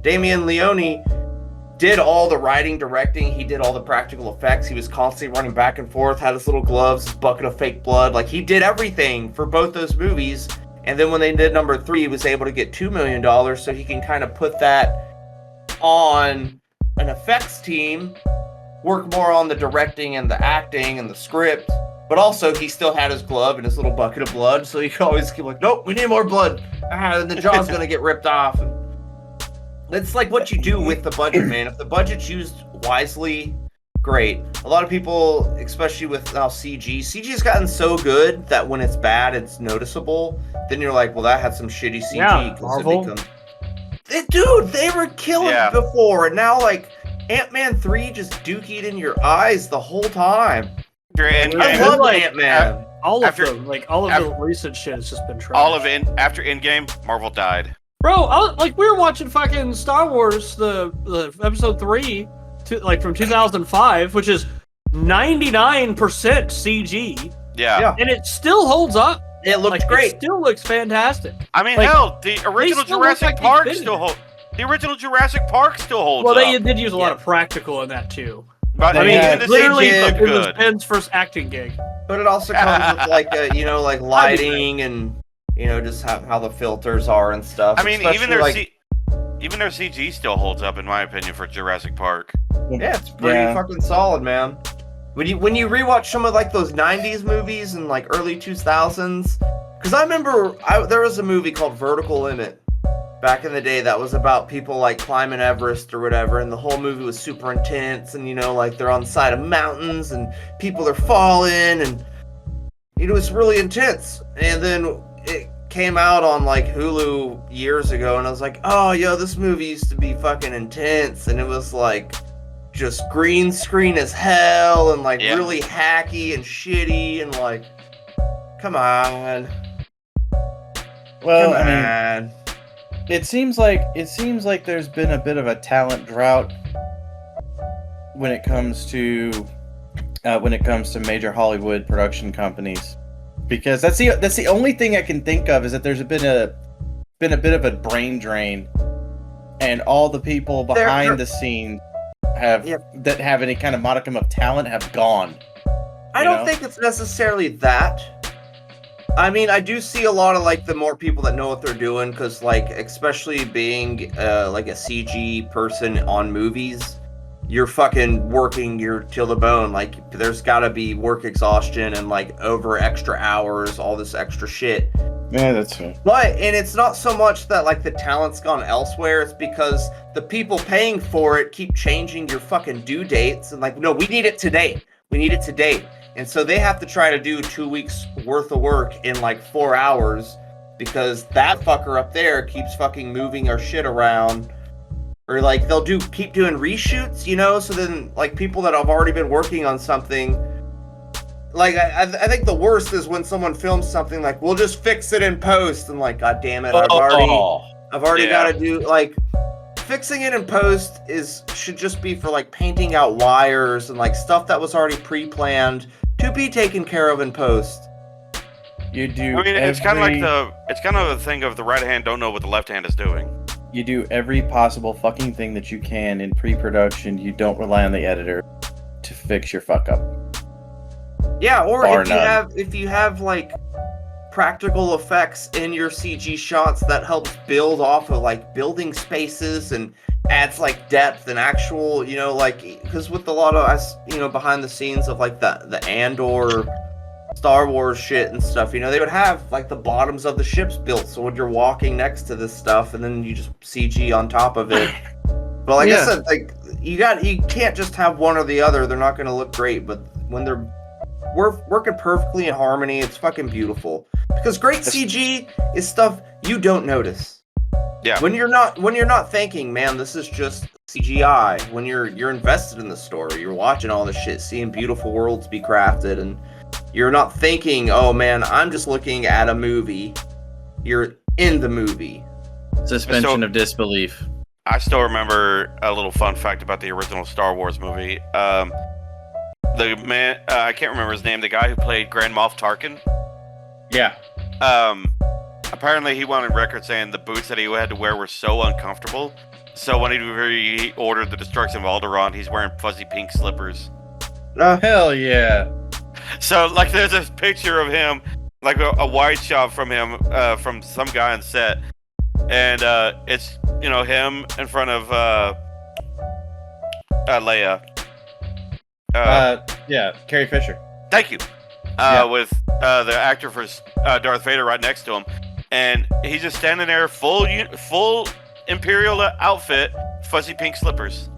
Damien Leone did all the writing, directing, he did all the practical effects, he was constantly running back and forth, had his little gloves, his bucket of fake blood, like he did everything for both those movies. And then when they did number 3, he was able to get $2 million, so he can kind of put that on an effects team, work more on the directing and the acting and the script, but also he still had his glove and his little bucket of blood, so he could always keep like, nope, we need more blood. And the jaw's gonna get ripped off. And it's like what you do with the budget, man. If the budget's used wisely, great. A lot of people, especially with now CG's gotten so good that when it's bad, it's noticeable. Then you're like, well, that had some shitty CG. Yeah, Marvel. Dude, they were killing Yeah. it before, and now like Ant-Man 3 just dookied in your eyes the whole time. And I Yeah, love like, Ant-Man. All After- of them, like all of the recent shit has just been trash. after Endgame, Marvel died. Bro, we were watching fucking Star Wars, the episode 3, from 2005, which is 99% CG, Yeah. and it still holds up. It looked Like, great. It still looks fantastic. I mean, Like, hell, the original still look Jurassic like they Park fit still it. holds. The original Jurassic Park still holds Well, they up. did use a lot Yeah. of practical in that too. But I mean, even the Literally, CG looked it was good. Ben's first acting gig. But it also comes with like lighting and just how the filters are and stuff. I mean, even Especially, their CG still holds up, in my opinion, for Jurassic Park. yeah, it's pretty fucking solid, man. When you rewatch some of like those '90s movies and like early 2000s, because I remember there was a movie called Vertical Limit back in the day that was about people like climbing Everest or whatever, and the whole movie was super intense, and like they're on the side of mountains and people are falling, and it was really intense. And then it came out on like Hulu years ago, and I was like, oh, yo, this movie used to be fucking intense, and it was like just green screen as hell, and like Yeah. really hacky and shitty, and like, come on. Well, Come I mean, on. it seems like there's been a bit of a talent drought when it comes to major Hollywood production companies, because that's the only thing I can think of, is that there's been a bit of a brain drain, and all the people behind the scenes that have any kind of modicum of talent have gone. I don't think it's necessarily that. I mean, I do see a lot of like the more people that know what they're doing, because like especially being like a CG person on movies, you're fucking working your till the bone. Like there's got to be work exhaustion and like over extra hours, all this extra shit. Yeah, that's fair. But and it's not so much that like the talent's gone elsewhere. It's because the people paying for it keep changing your fucking due dates and like, no, we need it today. We need it today. And so they have to try to do 2 weeks worth of work in like 4 hours because that fucker up there keeps fucking moving our shit around. Or like they'll keep doing reshoots, you know? So then like people that have already been working on something, like I think the worst is when someone films something like, we'll just fix it in post, and like, God damn it, I've already got to do like fixing it in post should just be for like painting out wires and like stuff that was already pre-planned to be taken care of in post. You do. I mean, it's kind of the thing of the right hand don't know what the left hand is doing. You do every possible fucking thing that you can in pre-production. You don't rely on the editor to fix your fuck up. Yeah, or Bar if you have like practical effects in your CG shots that helps build off of like building spaces and adds like depth and actual, you know, like because with a lot of us, you know, behind the scenes of like the Andor Star Wars shit and stuff, you know, they would have like the bottoms of the ships built so when you're walking next to this stuff and then you just CG on top of it. But like I said, like you can't just have one or the other. They're not going to look great, but when they're working perfectly in harmony, it's fucking beautiful. Because great CG is stuff you don't notice. Yeah. When you're not thinking, man, this is just CGI. When you're invested in the story, you're watching all this shit, seeing beautiful worlds be crafted, and you're not thinking, oh man, I'm just looking at a movie. You're in the movie. Suspension of disbelief. I still remember a little fun fact about the original Star Wars movie. The man, I can't remember his name, the guy who played Grand Moff Tarkin. Yeah. Apparently he went on record saying the boots that he had to wear were so uncomfortable. So when he ordered the destruction of Alderaan, he's wearing fuzzy pink slippers. Hell yeah. So like there's a picture of him, like a wide shot from him, from some guy on set. And it's, you know, him in front of Leia. Yeah, Carrie Fisher. Thank you. With the actor for Darth Vader right next to him, and he's just standing there, full Imperial outfit, fuzzy pink slippers,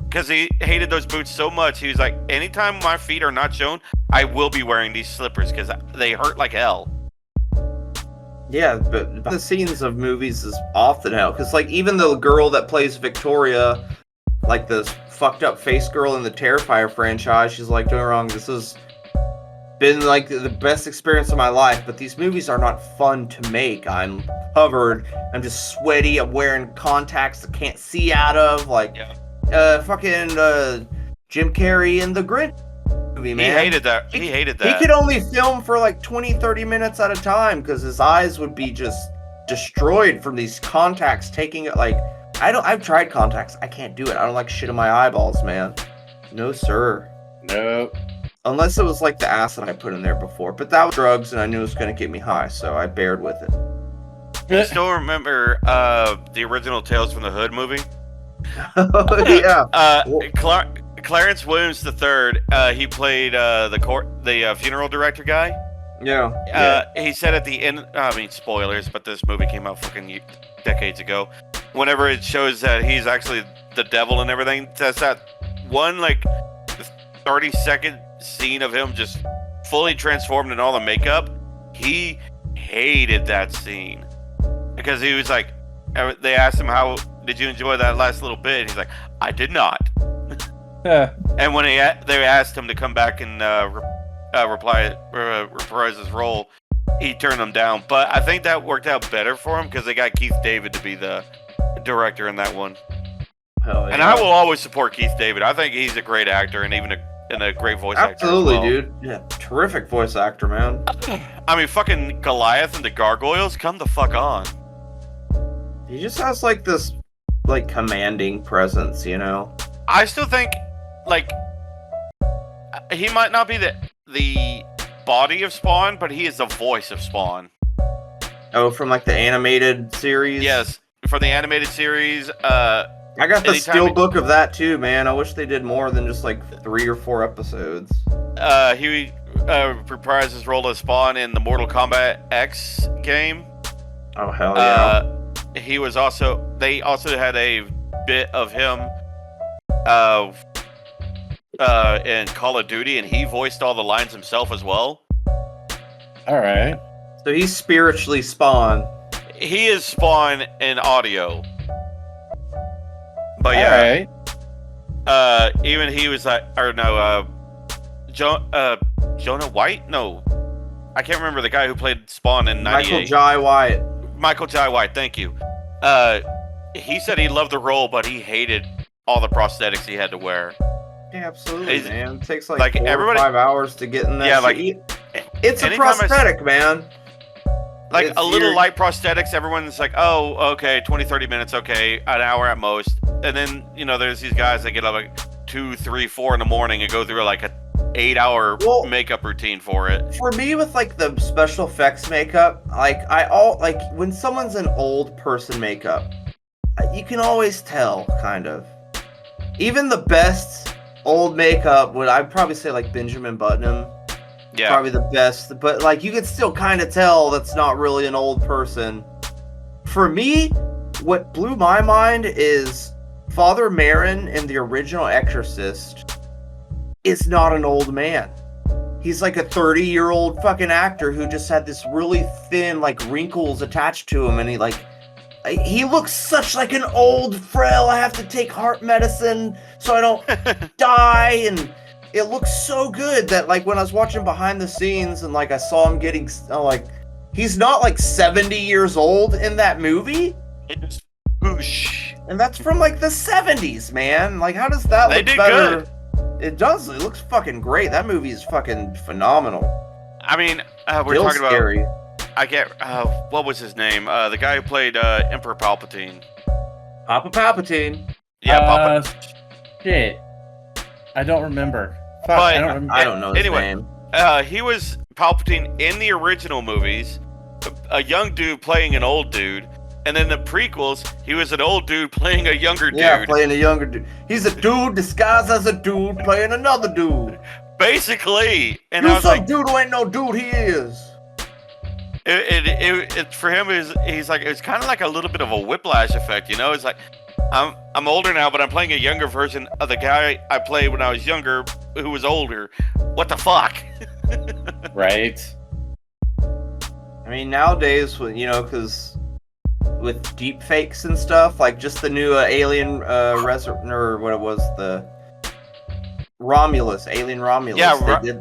because he hated those boots so much. He was like, anytime my feet are not shown, I will be wearing these slippers because they hurt like hell. Yeah, but the scenes of movies is often hell, because like even the girl that plays Victoria, like this fucked up face girl in the Terrifier franchise, she's like, don't get me wrong, this has been like the best experience of my life, but these movies are not fun to make. I'm covered, I'm just sweaty, I'm wearing contacts I can't see out of, like fucking Jim Carrey in The Grinch movie, man. He hated that. He could only film for like 20-30 minutes at a time because his eyes would be just destroyed from these contacts taking it. Like I've tried contacts, I can't do it. I don't like shit in my eyeballs, man. No sir. Nope. Unless it was like the acid I put in there before, but that was drugs and I knew it was gonna get me high, so I bared with it. I still remember the original Tales from the Hood movie. Yeah. Clarence Williams III. He played the funeral director guy. Yeah. He said at the end. I mean, spoilers, but this movie came out fucking decades ago. Whenever it shows that he's actually the devil and everything, that's that one like 30-second scene of him just fully transformed in all the makeup. He hated that scene because he was like, they asked him, how did you enjoy that last little bit? And he's like, I did not. And when they asked him to come back and reprise his role, he turned them down. But I think that worked out better for him because they got Keith David to be the director in that one. Hell yeah. And I will always support Keith David. I think he's a great actor and even a great voice actor. Absolutely, as well. dude. Yeah, terrific voice actor, man. I mean, fucking Goliath and the Gargoyles, come the fuck on. He just has like this, like commanding presence, you know. I still think, like, he might not be the body of Spawn, but he is the voice of Spawn. Oh, from like the animated series. Yes, from the animated series. I got the anytime steel book of that too, man. I wish they did more than just like 3 or 4 episodes. He reprised his role as Spawn in the Mortal Kombat X game. Oh hell yeah! He was also. They also had a bit of him in Call of Duty, and he voiced all the lines himself as well. All right. So he's spiritually Spawn. He is Spawn in audio. But All yeah, right. even he was like, or no, Jonah White? No, I can't remember the guy who played Spawn in '98. Michael Jai White. Michael Jai White, thank you. He said he loved the role, but he hated all the prosthetics he had to wear. Yeah, absolutely, He's- man. It takes like, like 4 everybody- or 5 hours to get in that. Yeah, shit. It's a anytime I s- prosthetic, man. Like It's a little your- light prosthetics, everyone's like, oh, okay, 20, 30 minutes, okay, an hour at most. And then, there's these guys that get up like 2, 3, 4 in the morning and go through like a 8-hour Well- makeup routine for it. For me, with like the special effects makeup, like when someone's an old person makeup, you can always tell, kind of. Even the best old makeup, I'd probably say like Benjamin Button. Yeah. Probably the best, but like you can still kind of tell that's not really an old person. For me, what blew my mind is Father Merrin in the original Exorcist is not an old man. He's like a 30-year-old fucking actor who just had this really thin like wrinkles attached to him, and he looks such like an old frail. I have to take heart medicine so I don't die, and it looks so good that like when I was watching behind the scenes and like I saw him getting like he's not like 70 years old in that movie, It just whoosh. and that's from like the 70s, man. Like how does that They look did better? good. It does. It looks fucking great. That movie is fucking phenomenal. I mean, we're Still talking scary. about, I get, what was his name? The guy who played Emperor Palpatine. Papa Palpatine. Yeah, Papa. Shit. I don't remember. Fuck, But- I don't remember. I don't know his Anyway. name. He was Palpatine in the original movies, a young dude playing an old dude, and in the prequels, he was an old dude playing a younger Yeah, dude. playing a younger dude. He's a dude disguised as a dude playing another dude. Basically, and You I was some like, dude who ain't no dude. He is. it for him he's like, it's kind of like a little bit of a whiplash effect, It's like, I'm older now, but I'm playing a younger version of the guy I played when I was younger, who was older. What the fuck? Right. I mean, nowadays, because with deep fakes and stuff, like just the new Alien or what it was, the Romulus, Alien Romulus.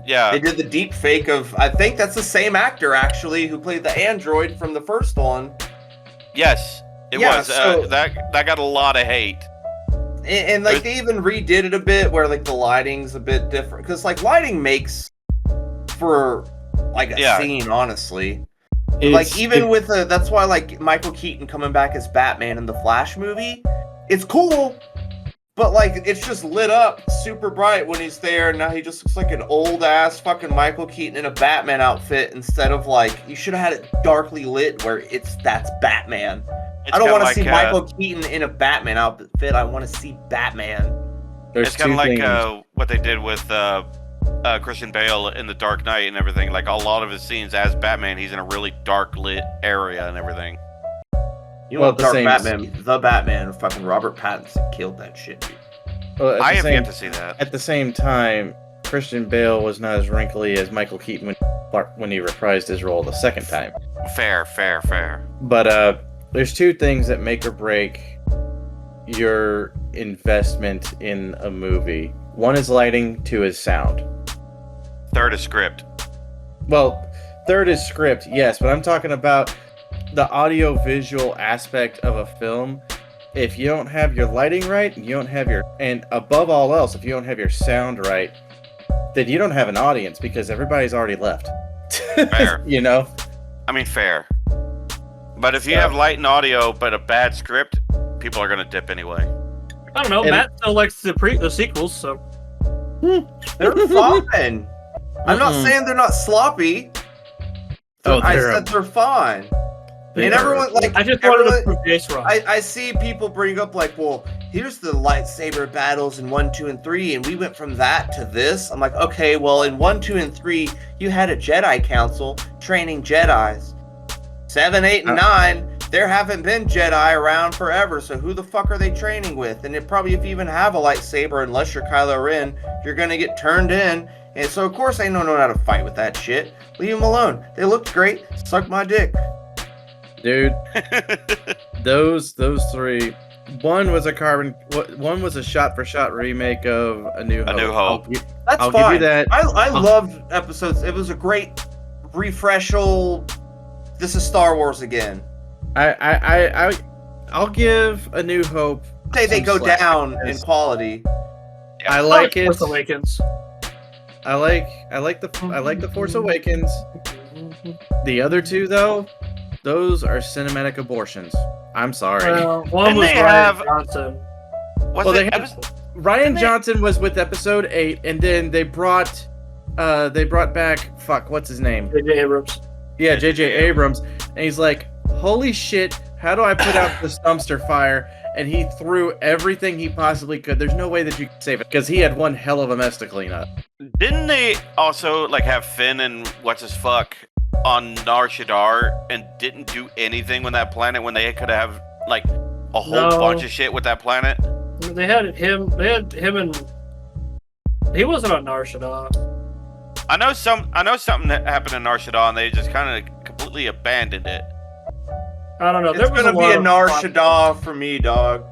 Yeah, They did the deep fake of, I think that's the same actor actually who played the android from the first one. Yes, it Yeah, was. so- That got a lot of hate. And like they even redid it a bit where like the lighting's a bit different, because like lighting makes for like a scene, honestly. Like even with that's why like Michael Keaton coming back as Batman in the Flash movie, it's cool, but like it's just lit up super bright when he's there, and now he just looks like an old ass fucking Michael Keaton in a Batman outfit instead of like you should have had it darkly lit where that's Batman. It's I don't kinda want to like, see Michael Keaton in a Batman outfit. I want to see Batman. There's It's kind of like things. what they did with Christian Bale in The Dark Knight and everything. Like a lot of his scenes as Batman, he's in a really dark lit area and everything. You Well, know, the Dark same- Batman, the Batman, fucking Robert Pattinson killed that shit, dude. Well, at I the have same- yet to see that. At the same time, Christian Bale was not as wrinkly as Michael Keaton when he reprised his role the second time. Fair. But there's two things that make or break your investment in a movie. One is lighting, two is sound. Third is script. Well, third is script, yes, but I'm talking about the audio-visual aspect of a film. If you don't have your lighting right, and above all else, if you don't have your sound right, then you don't have an audience because everybody's already left. Fair. You know? I mean, fair. But if you So- have light and audio but a bad script, people are gonna dip anyway. I don't know. And- Matt still likes the sequels, so They're fine. I'm not saying they're not sloppy. I said they're fine. And everyone, like, I just wanted to prove Jace wrong. I see people bring up, like, well, here's the lightsaber battles in 1, 2, and 3, and we went from that to this. I'm like, okay, well, in 1, 2, and 3, you had a Jedi Council training Jedis. 7, 8, and 9, there haven't been Jedi around forever, so who the fuck are they training with? And it probably, if you even have a lightsaber, unless you're Kylo Ren, you're gonna get turned in. And so, of course, they don't know how to fight with that shit. Leave them alone. They looked great. Suck my dick. Dude, those three. One was a shot-for-shot remake of A New Hope. A New Hope. That's I'll fine. give you that. I loved episodes. It was a great refreshal. This is Star Wars again. I'll give A New Hope. Say they some go slack down in because quality. I like it. Force Awakens. I like the Force Awakens. The other two, though, those are cinematic abortions. I'm sorry. One Didn't was they Ryan have- Johnson. Was Well, it? they had- Ryan Johnson was with Episode 8, and then they brought back what's his name? J.J. Abrams. Yeah, J.J. Abrams, and he's like, holy shit, how do I put out this dumpster fire? And he threw everything he possibly could. There's no way that you can save it because he had one hell of a mess to clean up. Didn't they also like have Finn and what's his fuck on Nar Shaddaa and didn't do anything with that planet when they could have like a whole No. bunch of shit with that planet? They had him and he wasn't on Nar Shaddaa. I know something that happened in Nar Shaddaa and they just kind of completely abandoned it. I don't know. It's There was gonna a be lot a of Nar plot- Shaddaa for me, dog.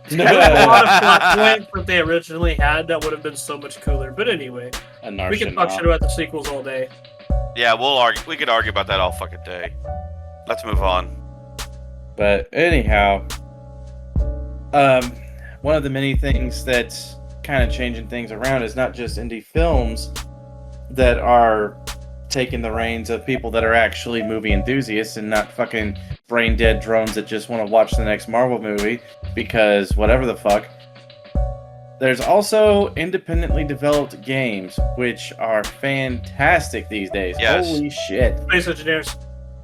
There was a lot of plot points that they originally had that would have been so much cooler. But anyway, we can talk shit about the sequels all day. Yeah, we could argue about that all fucking day. Let's move on. But anyhow, one of the many things that's kind of changing things around is not just indie films that are taking the reins of people that are actually movie enthusiasts and not fucking brain dead drones that just want to watch the next Marvel movie because whatever the fuck. There's also independently developed games which are fantastic these days. Yes. Holy shit. Space Engineers.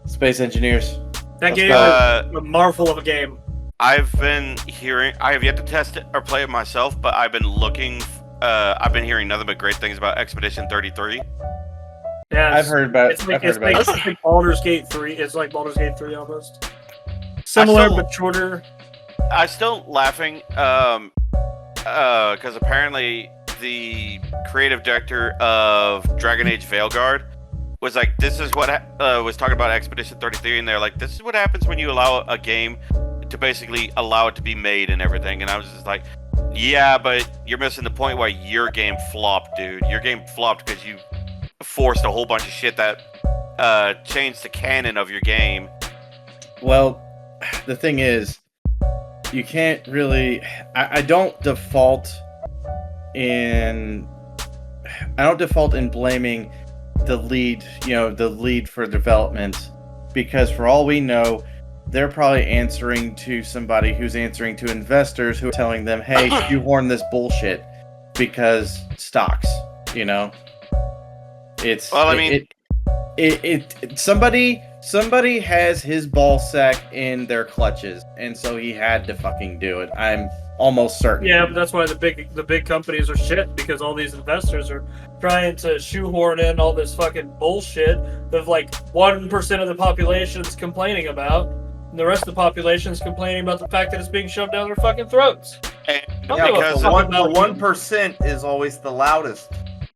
Space Engineers. That Let's game go. is a marvel of a game. I have yet to test it or play it myself, but I've been hearing nothing but great things about Expedition 33. Yeah, I've heard about It's like, I've heard about it. it's like Baldur's Gate 3. It's like Baldur's Gate 3 almost. Similar but shorter. I'm still laughing because apparently the creative director of Dragon Age Veilguard was like, this is what was talking about Expedition 33, and they're like, this is what happens when you allow a game to basically allow it to be made and everything. And I was just like, yeah, but you're missing the point why your game flopped, dude. Your game flopped because you forced a whole bunch of shit that changed the canon of your game. Well, the thing is, you can't really. I don't default in blaming the lead for development, because for all we know, they're probably answering to somebody who's answering to investors who are telling them, "Hey, shoehorn this bullshit because stocks." You know, it's Well, I mean- somebody has his ball sack in their clutches, and so he had to fucking do it. I'm almost certain. Yeah, but that's why the big companies are shit, because all these investors are trying to shoehorn in all this fucking bullshit that like 1% of the population is complaining about, and the rest of the population is complaining about the fact that it's being shoved down their fucking throats. And Don't Yeah, give a because fuck. the 1% is always the loudest.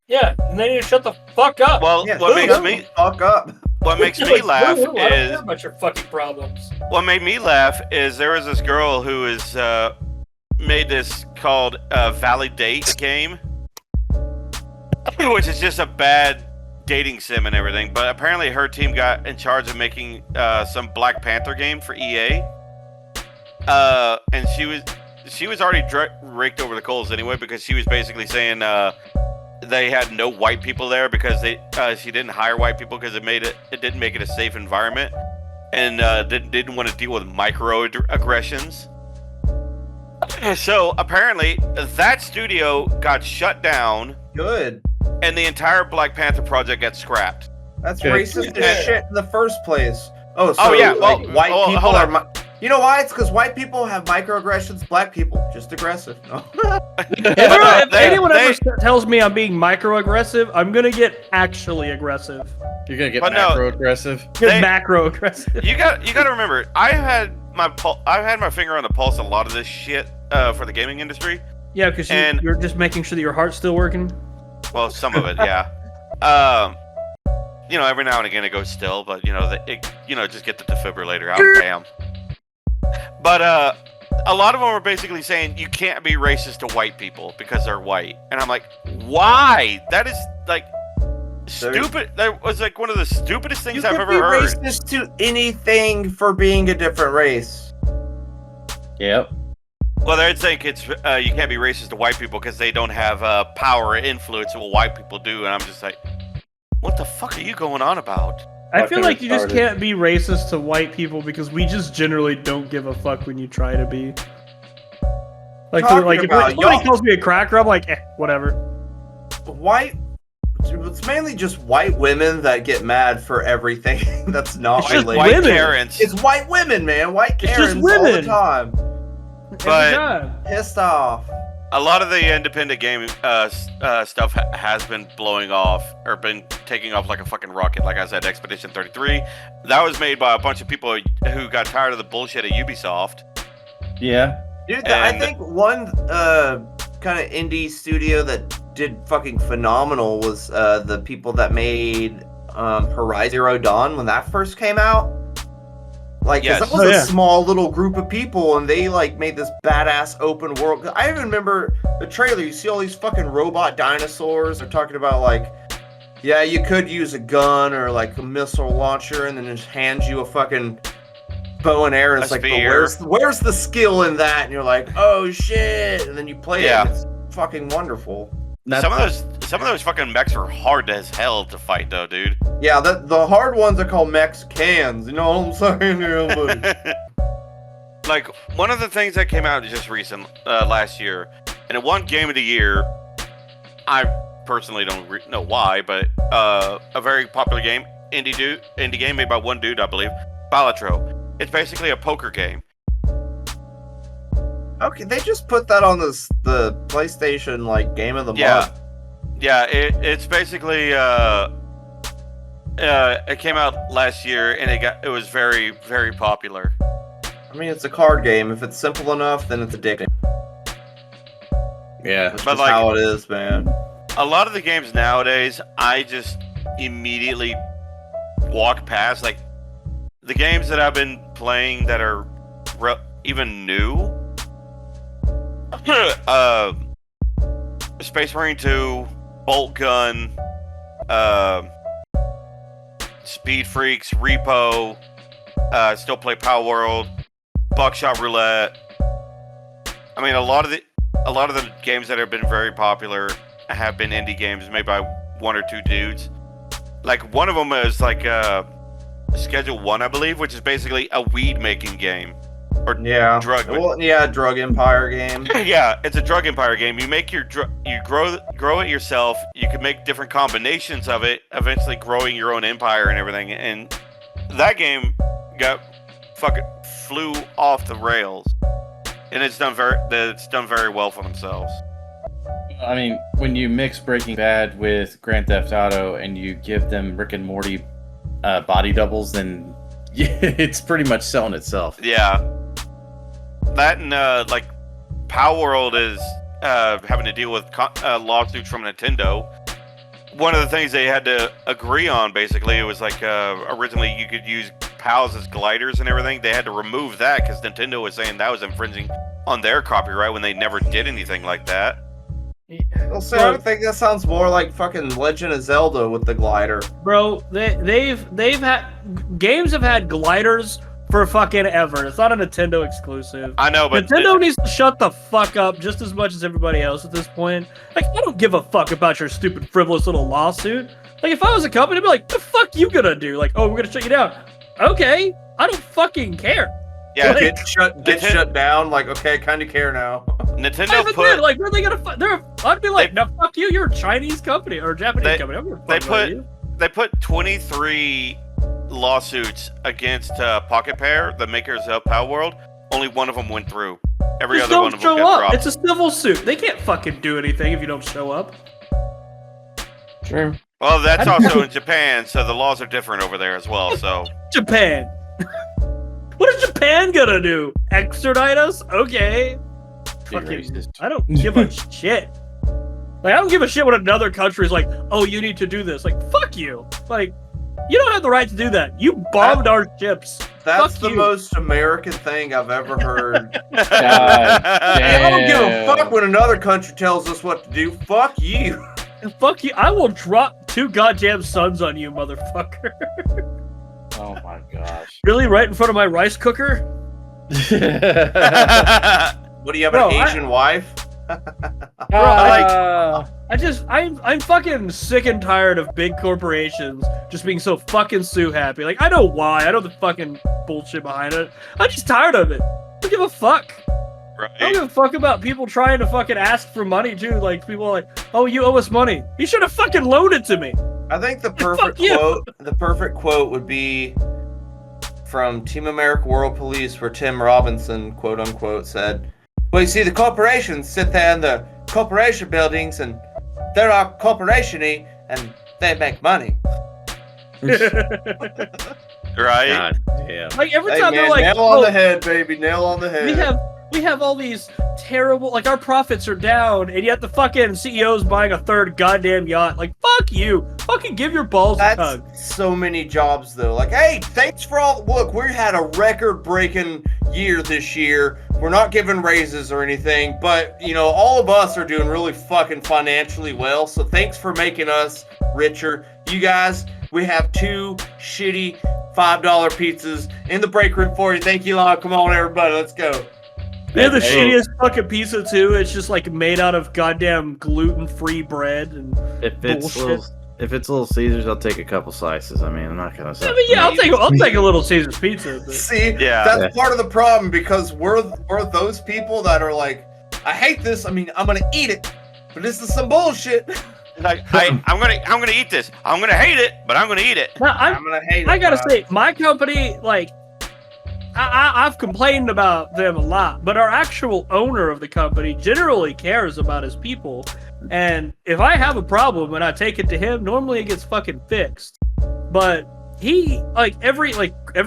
Yeah, and they need to shut the fuck up. well, Yeah, what makes shut me the fuck up. what makes You're me like, laugh "Boo, I don't care is about your fucking problems." what made me laugh is there was this girl who is made this called Validate game, which is just a bad dating sim and everything. But apparently her team got in charge of making some Black Panther game for EA, and she was already raked over the coals anyway, because she was basically saying they had no white people there because she didn't hire white people because it didn't make it a safe environment, and didn't want to deal with microaggressions. So apparently that studio got shut down. Good. and the entire Black Panther project gets scrapped. That's Okay. racist as shit in the first place. Oh, so yeah, well, white well, people hold are. on. You know why? It's because white people have microaggressions. Black people just aggressive. No. If anyone ever tells me I'm being microaggressive, I'm gonna get actually aggressive. You're gonna get But no, macro aggressive. Get They- macro aggressive. You got to remember, I've had my finger on the pulse of a lot of this shit for the gaming industry. Yeah, because And- you're just making sure that your heart's still working. Well, some of it, yeah. You know, every now and again it goes still, but you know, just get the defibrillator out, bam. But a lot of them are basically saying you can't be racist to white people because they're white, and I'm like, why? That is like stupid. That was like one of the stupidest things You I've can ever be heard. racist to anything for being a different race. Yep. Well, they're saying it's you can't be racist to white people because they don't have power or influence what white people do, and I'm just like, what the fuck are you going on about? I feel like you just retarded. can't be racist to white people because we just generally don't give a fuck when you try to be. Like, Talking if about somebody y'all- calls me a cracker, I'm like, whatever. White. It's mainly just white women that get mad for everything that's not It's just related. White women. Karens. It's white women, man. White It's just Karens all the women. time. But- Every time. Pissed off. A lot of the independent game stuff has been blowing off or been taking off like a fucking rocket. Like I said, Expedition 33, that was made by a bunch of people who got tired of the bullshit at Ubisoft. Yeah. Dude, I And- think one kind of indie studio that did fucking phenomenal was the people that made Horizon Zero Dawn when that first came out. Like, 'cause Yes. that was Oh, a yeah. small little group of people, and they like made this badass open world. I even remember the trailer. You see all these fucking robot dinosaurs. They're talking about like, yeah, you could use a gun or like a missile launcher, and then just hand you a fucking bow and arrow. It's A like, but spear. where's the skill in that? And you're like, oh shit! And then you play Yeah. it. And it's fucking wonderful. Some of those fucking mechs are hard as hell to fight, though, dude. Yeah, the hard ones are called Mexicans. You know what I'm saying here, buddy? Like one of the things that came out just last year, and it won Game of the Year. I personally don't know why, but a very popular game, indie game made by one dude, I believe, Balatro. It's basically a poker game. Okay, they just put that on the PlayStation like game of the Yeah. month. Yeah, it's basically it came out last year and it was very, very popular. I mean, it's a card game. If it's simple enough, then it's addicting. Yeah. That's But just like- how it is, man. A lot of the games nowadays, I just immediately walk past. Like the games that I've been playing that are even new. Space Marine 2, Bolt Gun, Speed Freaks, Repo, still play Power World, Buckshot Roulette. I mean, a lot of the games that have been very popular have been indie games made by one or two dudes. Like one of them is like Schedule 1, I believe, which is basically a weed making game. Or Yeah. drug. Well, yeah, Drug Empire game. Yeah, it's a drug empire game. You make your you grow it yourself. You can make different combinations of it, eventually growing your own empire and everything. And that game flew off the rails, and it's done very well for themselves. I mean, when you mix Breaking Bad with Grand Theft Auto and you give them Rick and Morty body doubles, then it's pretty much selling itself. Yeah, that and like Power World is having to deal with lawsuits from Nintendo. One of the things they had to agree on, basically, it was like originally you could use PALs as gliders and everything. They had to remove that because Nintendo was saying that was infringing on their copyright when they never did anything like that. Well, so I would think that sounds more like fucking Legend of Zelda with the glider. Bro, they've had games have had gliders for fucking ever. It's not a Nintendo exclusive. I know, but Nintendo needs to shut the fuck up just as much as everybody else at this point. Like, I don't give a fuck about your stupid, frivolous little lawsuit. Like, if I was a company, I'd be like, the fuck you gonna do? Like, oh, we're gonna shut you down. Okay, I don't fucking care. Yeah, Get shut down. Like, okay, I kind of care now. Nintendo Did, put like, where are they gonna? I'd be like, no, fuck you. You're a Chinese company or a Japanese They- company. I'm gonna they fuck about put- you. they put 23 lawsuits against Pocket Pair, the makers of Power World. Only one of them went through. Every Just other don't one of them show got up. dropped. It's a civil suit. They can't fucking do anything if you don't show up. True. Well, that's also in Japan, so the laws are different over there as well. So Japan. What is Japan gonna do? Extradite us? Okay. Fucking, racist. I don't give a shit. Like, I don't give a shit when another country's like, oh, you need to do this. Like, fuck you. Like, you don't have the right to do that. You bombed our ships. That's Fuck the you. most American thing I've ever heard. God I don't give a damn. fuck when another country tells us what to do. Fuck you. Fuck you. I will drop 2 goddamn suns on you, motherfucker. Oh my gosh. Really? Right in front of my rice cooker? What do you have, Bro, an Asian wife? I'm fucking sick and tired of big corporations just being so fucking sue happy. Like, I know why. I know the fucking bullshit behind it. I'm just tired of it. I don't give a fuck. I don't right. give a fuck about people trying to fucking ask for money too. Like, people are like, oh, you owe us money. You should have fucking loaned it to me. I think the Fuck perfect you. quote. The perfect quote would be from Team America World Police, where Tim Robinson, quote unquote, said, "Well, you see, the corporations sit there in the corporation buildings, and they're all corporation-y, and they make money." Right. God damn. Like, every Hey time man, they're like, nail on oh, the head, baby, nail on the head. we have all these terrible, like, our profits are down, and yet the fucking CEO's buying a 3rd goddamn yacht. Like, fuck you. Fucking give your balls a hug. That's so many jobs, though. Like, hey, thanks for all. Look, we had a record-breaking year this year. We're not giving raises or anything, but you know, all of us are doing really fucking financially well. So thanks for making us richer. You guys, we have 2 shitty $5 pizzas in the break room for you. Thank you, Lon. Come on, everybody, let's go. They're the Hey. shittiest fucking pizza too. It's just like made out of goddamn gluten-free bread and bullshit. If it's Little Caesars, I'll take a couple slices. I mean, I'm not gonna say. I mean, yeah, I'll take a Little Caesar's pizza. But... See, Yeah. that's part of the problem, because we're those people that are like, I hate this. I mean, I'm gonna eat it, but this is some bullshit. Like, I'm gonna eat this. I'm gonna hate it, but I'm gonna eat it. Now, I'm gonna hate it. I gotta Bob. say, my company, like, I've complained about them a lot, but our actual owner of the company generally cares about his people. And if I have a problem and I take it to him, normally it gets fucking fixed. But he, like, every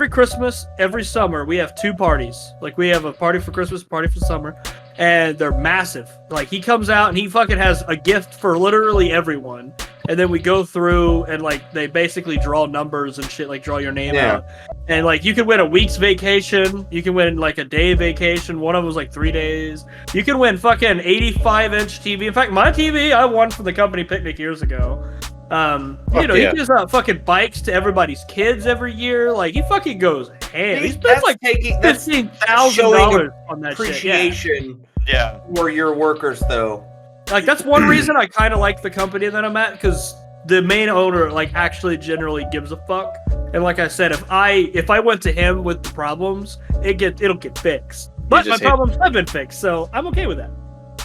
Christmas, every summer, we have 2 parties. Like, we have a party for Christmas, a party for summer, and they're massive. Like, he comes out and he fucking has a gift for literally everyone. And then we go through and, like, they basically draw numbers and shit, like draw your name Yeah. out. And, like, you can win a week's vacation. You can win, like, a day vacation. One of them was, like, 3 days. You can win fucking 85-inch TV. In fact, my TV, I won from the company picnic years ago. You know, yeah. he gives out fucking bikes to everybody's kids every year. Like, he fucking goes ham. He spends, That's like, taking that's $15,000 on that shit. Yeah. appreciation Yeah. for your workers, though. Like, that's one reason I kind of like the company that I'm at, because the main owner, like, actually generally gives a fuck. And like I said, if I went to him with the problems, it'll get fixed. But my just hate- problems have been fixed, so I'm okay with that.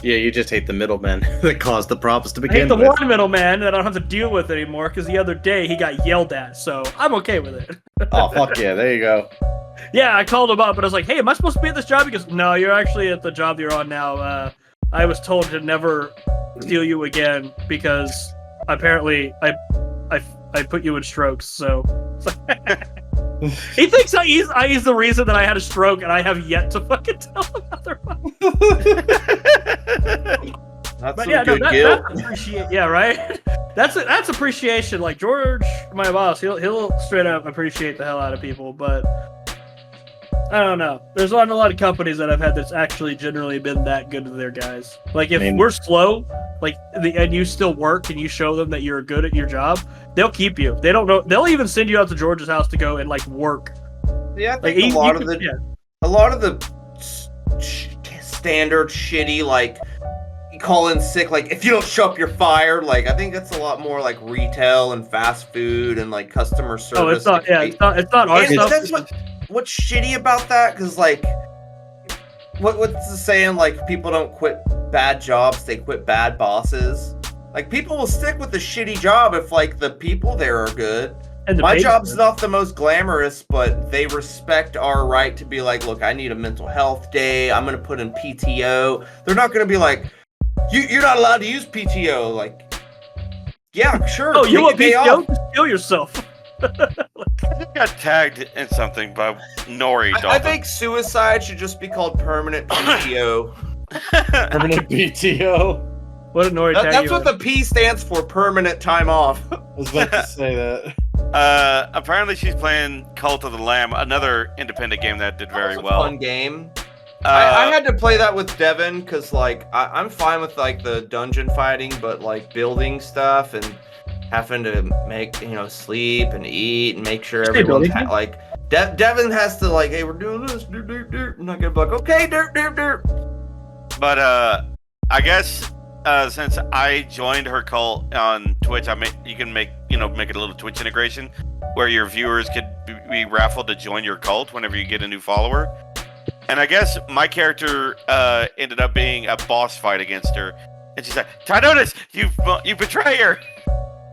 Yeah, you just hate the middlemen that caused the problems to I hate begin the with. one middleman that I don't have to deal with anymore, because the other day he got yelled at, so I'm okay with it. Oh fuck yeah! There you go. Yeah, I called him up and I was like, hey, am I supposed to be at this job? He goes, no, you're actually at the job you're on now. I was told to never steal you again because apparently I put you in strokes, so it's like, he thinks he's the reason that I had a stroke, and I have yet to fucking tell him otherwise. That's But some yeah, no, good guilt. that's appreciate. Yeah, right. That's appreciation. Like George, my boss, he'll straight up appreciate the hell out of people. But I don't know. There's not a lot of companies that I've had that's actually generally been that good to their guys. Like if we're slow, and you still work and you show them that you're good at your job, they'll keep you. They don't know. They'll even send you out to George's house to go and like work. Yeah, I Like think a lot of the standard shitty, like, you call in sick, like, if you don't show up, you're fired. Like, I think that's a lot more like retail and fast food and like customer service. Oh, it's not. Yeah, it's not our And stuff. that's what- what's shitty about that? Because like, what's the saying? Like, people don't quit bad jobs; they quit bad bosses. Like, people will stick with the shitty job if like the people there are good. And the My pay's job's good. not the most glamorous, but they respect our right to be like, look, I need a mental health day. I'm gonna put in PTO. They're not gonna be like, you're not allowed to use PTO. Like, yeah, sure. Oh, you take want a day PTO? off. Just kill yourself. I got tagged in something by Nori. I think suicide should just be called permanent PTO. Permanent PTO. What did Nori tag That's you what on? the P stands for, permanent time off. I was about to say that. Apparently she's playing Cult of the Lamb, another independent game that did very That was a well. fun game. I had to play that with Devin because like I'm fine with like the dungeon fighting, but like building stuff and having to make sleep and eat and make sure Stay everyone's building. like Devin has to like, hey, we're doing this, I'm not gonna be like, okay, dirt. But I guess since I joined her cult on Twitch, you can make it a little Twitch integration where your viewers could be raffled to join your cult whenever you get a new follower. And I guess my character ended up being a boss fight against her, and she's like, "Tydonis, you betrayer!"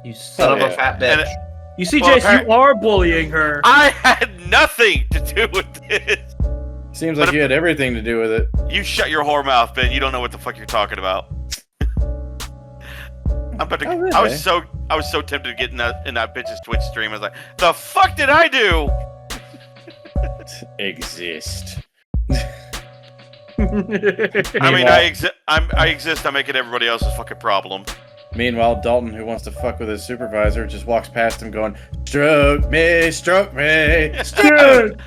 You son of a fat bitch. And You see, Well, Jace, you are bullying her. I had nothing to do with this. Seems like you had everything to do with it. You shut your whore mouth, Ben. You don't know what the fuck you're talking about. I'm about to. Oh, really? I was so tempted to get in that bitch's Twitch stream. I was like, the fuck did I do? Exist. I mean, I exist. I'm making everybody else's fucking problem. Meanwhile, Dalton, who wants to fuck with his supervisor, just walks past him going, stroke me, stroke me, stroke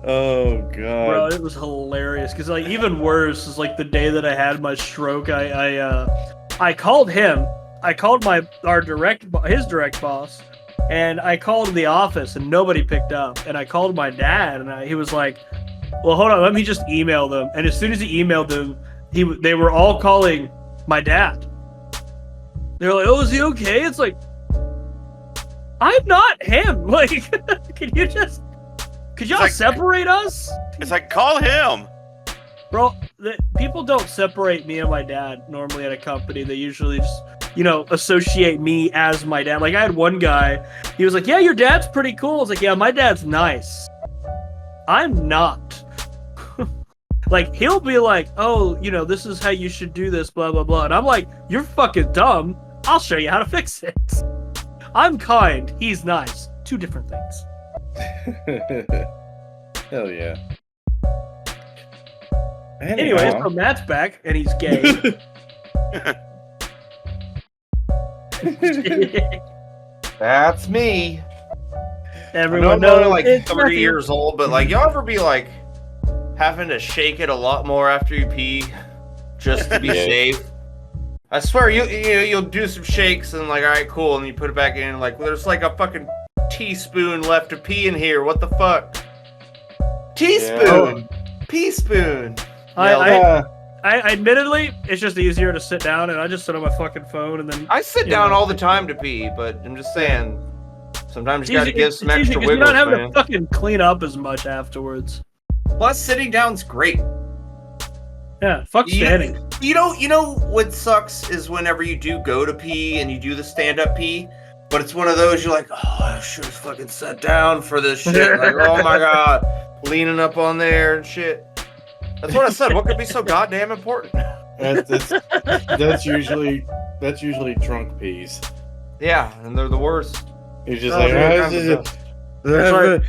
Oh, God. Bro, it was hilarious because like even worse is like the day that I had my stroke. I called him. I called his direct boss, and I called the office and nobody picked up. And I called my dad, and he was like, "Well, hold on, let me just email them." And as soon as he emailed them, they were all calling my dad. They're like, "Oh, is he okay?" It's like, I'm not him. Like, could y'all like- separate us? It's like, call him. Bro, people don't separate me and my dad normally at a company. They usually just, associate me as my dad. Like, I had one guy, he was like, "Yeah, your dad's pretty cool." I was like, "Yeah, my dad's nice." I'm not. Like, he'll be like, "Oh, this is how you should do this, blah, blah, blah." And I'm like, "You're fucking dumb. I'll show you how to fix it." I'm kind. He's nice. Two different things. Hell yeah. Anyways, so Matt's back, and he's gay. That's me. Everyone I know I'm knows only like it's 30 Matthew. years old, but like, y'all ever be like having to shake it a lot more after you pee just to be Yeah. safe? I swear, you'll do some shakes and like, all right, cool, and you put it back in, and like, well, there's like a fucking teaspoon left to pee in here. What the fuck? Teaspoon, pea spoon. I admittedly, it's just easier to sit down, and I just sit on my fucking phone, and then I sit you down know. all the time to pee, but I'm just saying, sometimes It's you gotta easy- give some it's easy extra 'cause you're wiggles, not having man. to fucking clean up as much afterwards. Plus, sitting down's great. Yeah, fuck standing. You know what sucks is whenever you do go to pee and you do the stand-up pee, but it's one of those you're like, oh, I should have fucking sat down for this shit. Like, oh my god, leaning up on there and shit. That's what I said. What could be so goddamn important? That's usually drunk peas. Yeah, and they're the worst. He's just Oh, like, dude, "Oh, kinds this of is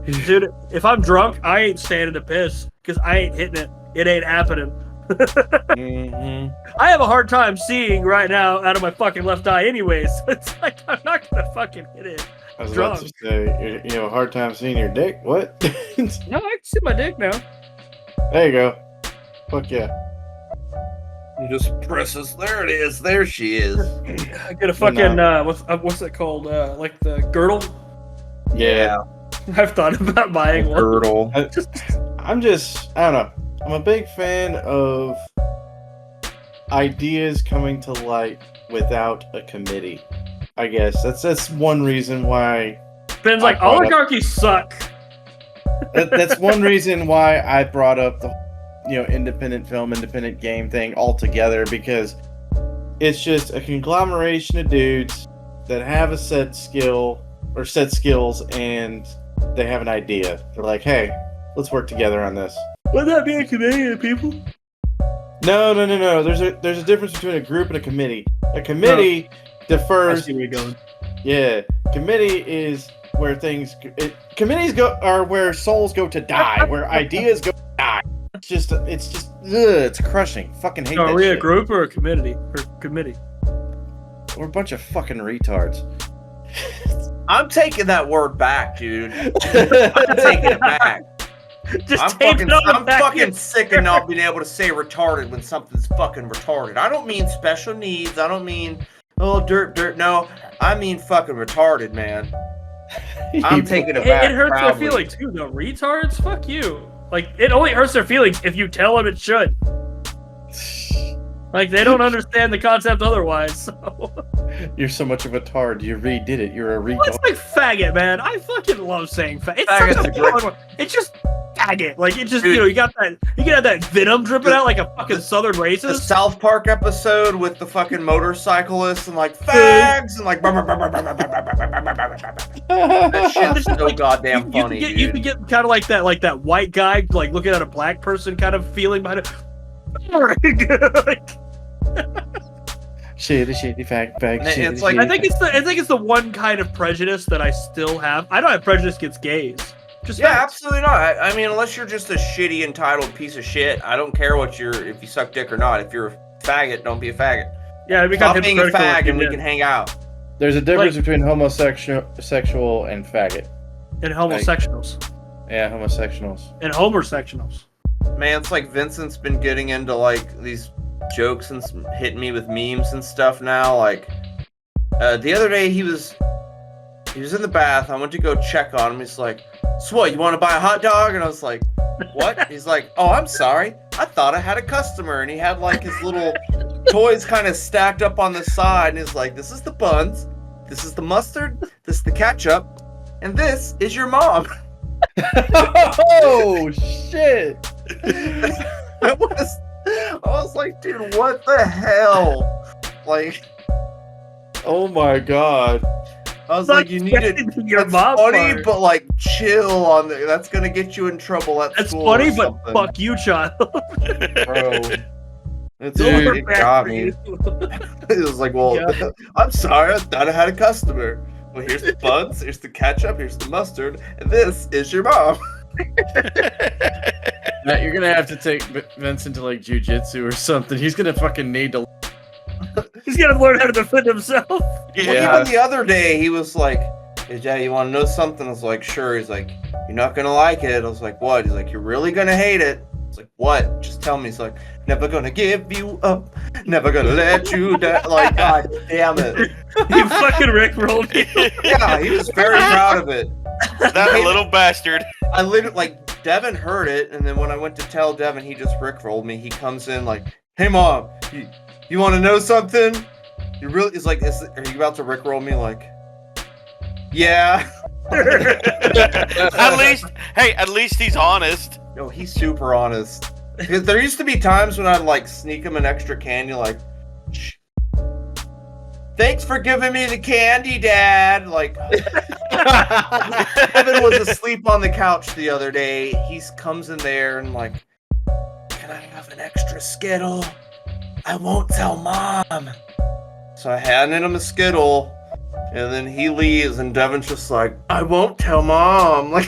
It's Dude, if I'm drunk, I ain't standing to piss because I ain't hitting it. It ain't happening. Mhm. I have a hard time seeing right now out of my fucking left eye, anyways. It's like I'm not gonna fucking hit it. I was about to say, you have a hard time seeing your dick? What? No, I can see my dick now. There you go. Fuck yeah. You just presses. There it is. There she is. I get a fucking what's it called? Like the girdle. Yeah. I've thought about buying one. Girdle. I don't know. I'm a big fan of ideas coming to light without a committee. I guess that's one reason why. Ben's like, I brought up- oligarchies suck. That's one reason why I brought up the, independent film, independent game thing altogether, because it's just a conglomeration of dudes that have a set skill or set skills, and they have an idea. They're like, hey, let's work together on this. Would that be a committee of people? No. There's a difference between a group and a committee. A committee defers. I see where you're going. Yeah, committee is where committees are where souls go to die, where ideas go to die. It's crushing. Fucking hate So that are we shit. a group or a committee? Committee. We're a bunch of fucking retards. I'm taking that word back, dude. I'm taking it back. Just tape it on the I'm back fucking of your- sick of not being able to say retarded when something's fucking retarded. I don't mean special needs. I don't mean dirt. No, I mean fucking retarded, man. I'm taking it back. It hurts proudly. their feelings too, though. Retards, fuck you. Like, it only hurts their feelings if you tell them it should. Like, they don't understand the concept otherwise. So. You're so much of a tard. You redid it. You're a Well, retard. it's like faggot, man. I fucking love saying faggot. It's Faggot's such a a great- fun word. It's just faggot. Like, it just, Dude. you can have that venom dripping out like a fucking southern The racist. South Park episode with the fucking motorcyclists and like fags and like that shit's so goddamn funny, You can get kind of like that white guy like looking at a black person kind of feeling behind it. Like, Shitty fact bag. And it's shitty, like- I think it's the one kind of prejudice that I still have. I don't have prejudice against gays. Just Yeah, facts. absolutely not. I mean, unless you're just a shitty, entitled piece of shit, I don't care if you suck dick or not. If you're a faggot, don't be a faggot. Yeah, it becomes Stop being a hypocritical if fag you and we did. can hang out. There's a difference between homosexual and faggot. And homosexuals. Yeah, homosexuals. And homosexuals. Man, it's like Vincent's been getting into like these jokes and hitting me with memes and stuff now. Like the other day he was in the bath. I went to go check on him. He's like, "So what, you want to buy a hot dog?" And I was like, "What?" He's like, "Oh, I'm sorry. I thought I had a customer." And he had like his little toys kind of stacked up on the side. And he's like, "This is the buns. This is the mustard. This is the ketchup. And this is your mom." Oh shit! I was like, dude, what the hell? Like, Oh my god! I was like, you need to. Your That's mom funny, part. but like, chill on the. That's gonna get you in trouble at That's school. funny, or but something. fuck you, child. bro. It's Dude, it got me. It was like, well, Yeah. I'm sorry, I thought I had a customer. Well, here's the buns, here's the ketchup, here's the mustard, and this is your mom. Matt, you're gonna have to take Vincent to like jujitsu or something. He's gonna fucking need to. He's gonna learn how to defend himself. Well, Yeah. even the other day, he was like, "Hey, Dad, you want to know something?" I was like, "Sure." He's like, "You're not gonna like it." I was like, "What?" He's like, "You're really gonna hate it." I was like, "What?" Just tell me. He's like, "Never gonna give you up, never gonna let you down." Like, God damn it. You fucking rickrolled me. Yeah, he was very proud of it. That little bastard. I literally, like, Devin heard it, and then when I went to tell Devin, he just rickrolled me. He comes in like, "Hey, Mom, you want to know something? You really?" He's like, "Are you about to rickroll me?" Like, yeah. At least he's honest. No, he's super honest. Because there used to be times when I'd like sneak him an extra candy, like, "Shh. Thanks for giving me the candy, Dad." Like, Evan was asleep on the couch the other day. He comes in there and like, "Can I have an extra Skittle? I won't tell Mom." So I handed him a Skittle, and then he leaves, and Devin's just like, "I won't tell Mom." Like,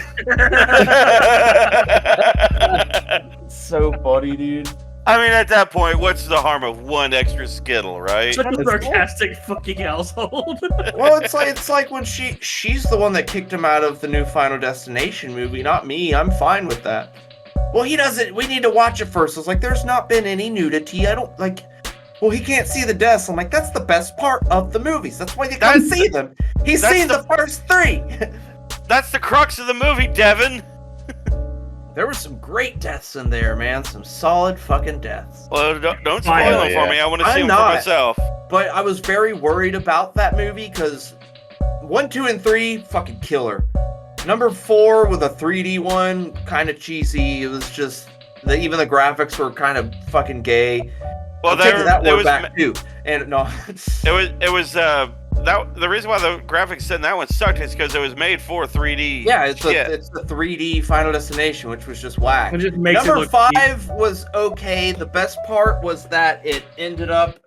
so funny, dude. I mean, at that point, what's the harm of one extra Skittle, right? Such a sarcastic fucking household. Well, it's like when she's the one that kicked him out of the new Final Destination movie, not me. I'm fine with that. Well, he doesn't. We need to watch it first. I was like, there's not been any nudity. I don't like. Well, he can't see the deaths. I'm like, that's the best part of the movies. That's why you can't see them. He's that's seen the first three. That's the crux of the movie, Devin. There were some great deaths in there, man. Some solid fucking deaths. Well, don't spoil Hell them for yeah. me. I want to see I'm them for not. myself. but I was very worried about that movie because 1, 2, and 3, fucking killer. Number 4 with a 3D one, kind of cheesy. It was just even the graphics were kind of fucking gay. Well, that word back too. And no, it was the reason why the graphics in that one sucked is because it was made for 3D. Yeah, it's the 3D Final Destination, which was just whack. It just makes Number it look 5 was okay. The best part was that it ended up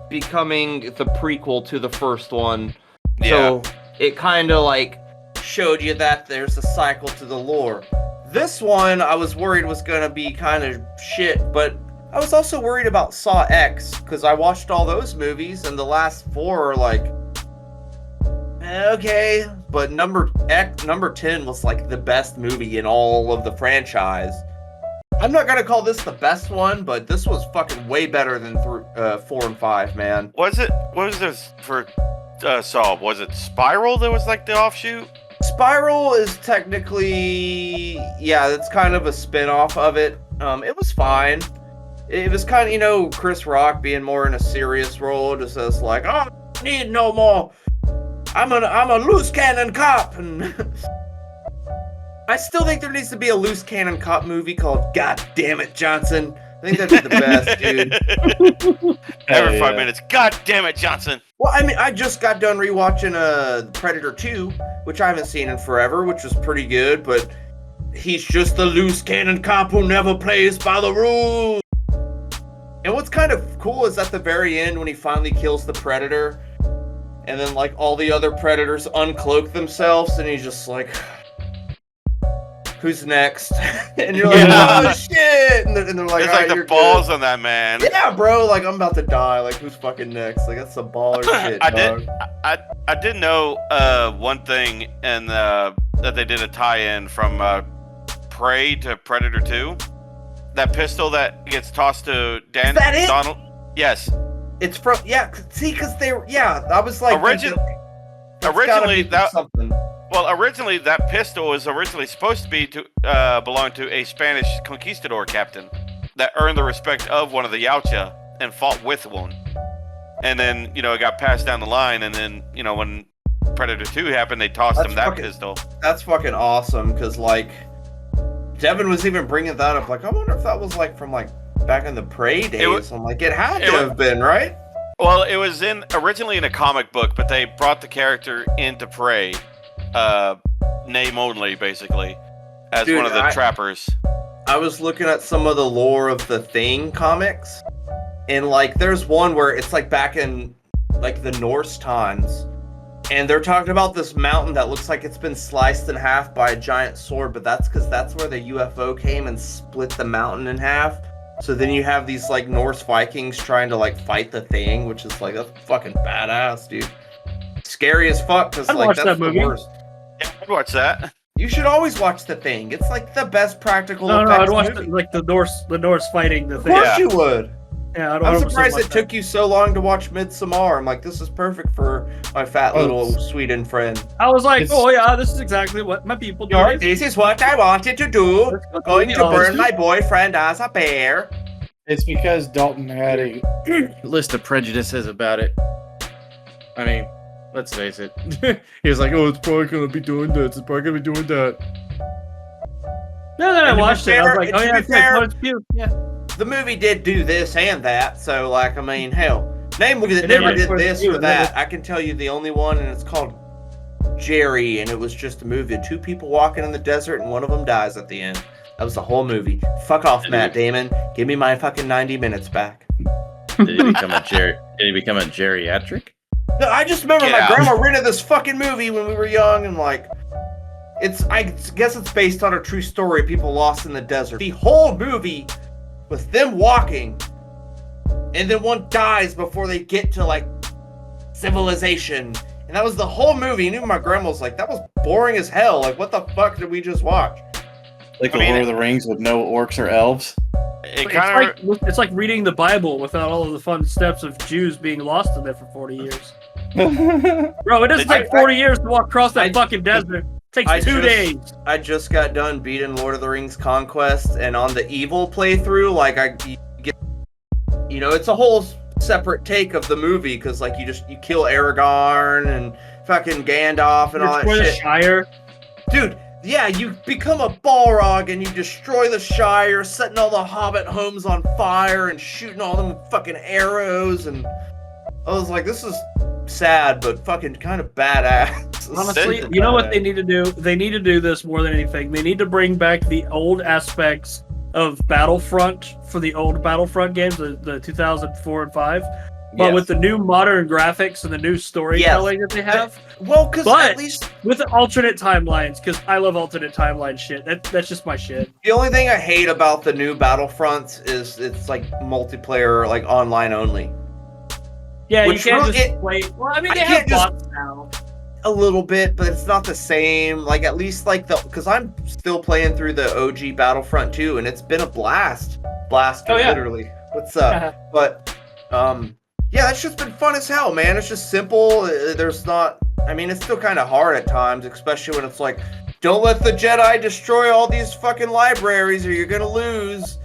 becoming the prequel to the first one. Yeah. So it kind of like showed you that there's a cycle to the lore. This one I was worried was gonna be kind of shit, but I was also worried about Saw X because I watched all those movies and the last 4 are like okay, but number 10 was like the best movie in all of the franchise. I'm not gonna call this the best one, but this was fucking way better than 4 and 5, man. What was this for Saw? Was it Spiral that was like the offshoot? Spiral is technically, yeah, it's kind of a spin-off of it. It was fine. It was kind of, Chris Rock being more in a serious role, just as like, oh, I need no more. I'm a loose cannon cop, and I still think there needs to be a loose cannon cop movie called God Damn It, Johnson. I think that'd be the best, dude. Every 5 minutes. God damn it, Johnson. Well, I mean, I just got done rewatching Predator 2, which I haven't seen in forever, which was pretty good, but he's just the loose cannon cop who never plays by the rules. And what's kind of cool is at the very end when he finally kills the Predator, and then like all the other Predators uncloak themselves, and he's just like, who's next? And you're like, oh shid! And they're like, It's like the balls on that man. Yeah, bro, like I'm about to die. Like, who's fucking next? Like, that's some baller shit, dog. I did know one thing, and that they did a tie-in from Prey to Predator 2. That pistol that gets tossed to Dan. Is that it? Donald. Yes. It's from see, because I was like, originally that something. Well, originally that pistol was originally supposed to be belong to a Spanish conquistador captain that earned the respect of one of the Yautja and fought with one. And then, it got passed down the line, and then, when Predator 2 happened, they tossed him that pistol. That's fucking awesome, because, like, Devin was even bringing that up, like, I wonder if that was, like, from, like, back in the Prey days. I'm like, it had to have been, right? Well, it was originally in a comic book, but they brought the character into Prey, name only, basically, as one of the trappers. I was looking at some of the lore of the Thing comics, and, like, there's one where it's, like, back in, like, the Norse times, and they're talking about this mountain that looks like it's been sliced in half by a giant sword, but that's because that's where the UFO came and split the mountain in half. So then you have these, like, Norse Vikings trying to, like, fight the Thing, which is, like, that's fucking badass, dude. Scary as fuck, because, like, that's the worst. Yeah, I'd watch that. You should always watch the Thing. It's, like, the best practical No, effects I'd watch movie. the Norse fighting the Thing. Of course you would. Yeah, I'm surprised it took you so long to watch Midsommar. I'm like, this is perfect for my fat little Sweden friend. I was like, oh yeah, this is exactly what my people do. This is what I wanted to do. Going to burn my boyfriend as a bear. It's because Dalton had a list of prejudices about it. I mean, let's face it. He was like, oh, it's probably going to be doing this. It's probably going to be doing that. No, then I watched it. I was like, oh yeah, it's cute. Yeah. The movie did do this and that, so, like, I mean, hell, name movie that never did this or that. I can tell you the only one, and it's called Jerry, and it was just a movie of 2 people walking in the desert, and one of them dies at the end. That was the whole movie. Fuck off, Matt Damon. Give me my fucking 90 minutes back. Did he become a geriatric? No, I just remember my grandma rented this fucking movie when we were young, and, like, I guess it's based on a true story of people lost in the desert. The whole movie with them walking, and then one dies before they get to, like, civilization. And that was the whole movie. And even my grandma was like, that was boring as hell. Like, what the fuck did we just watch? Like the Lord of the Rings with no orcs or elves? It's like reading the Bible without all of the fun steps of Jews being lost in there for 40 years. Bro, it doesn't take 40 years to walk across that fucking desert. It takes 2 days. I just got done beating Lord of the Rings Conquest, and on the evil playthrough, like, it's a whole separate take of the movie because like you kill Aragorn and fucking Gandalf and all that Destroy the shit. Shire. Dude, yeah, you become a Balrog and you destroy the Shire, setting all the Hobbit homes on fire and shooting all them fucking arrows, and I was like, this is sad, but fucking kind of badass. Honestly, you know what they need to do? They need to do this more than anything. They need to bring back the old aspects of Battlefront for the old Battlefront games, the 2004 and 5. But with the new modern graphics and the new storytelling that they have. Well, because at least with the alternate timelines, because I love alternate timeline shit. That's just my shit. the only thing I hate about the new Battlefronts is it's like multiplayer, like online only. Yeah, Which you can't really- just play. Well, I mean, they have bots now. A little bit, but it's not the same. Like at least like because I'm still playing through the OG Battlefront 2, and it's been a blast, literally. What's up? But yeah, that's just been fun as hell, man. It's just simple. There's not. I mean, it's still kind of hard at times, especially when it's like, don't let the Jedi destroy all these fucking libraries, or you're gonna lose.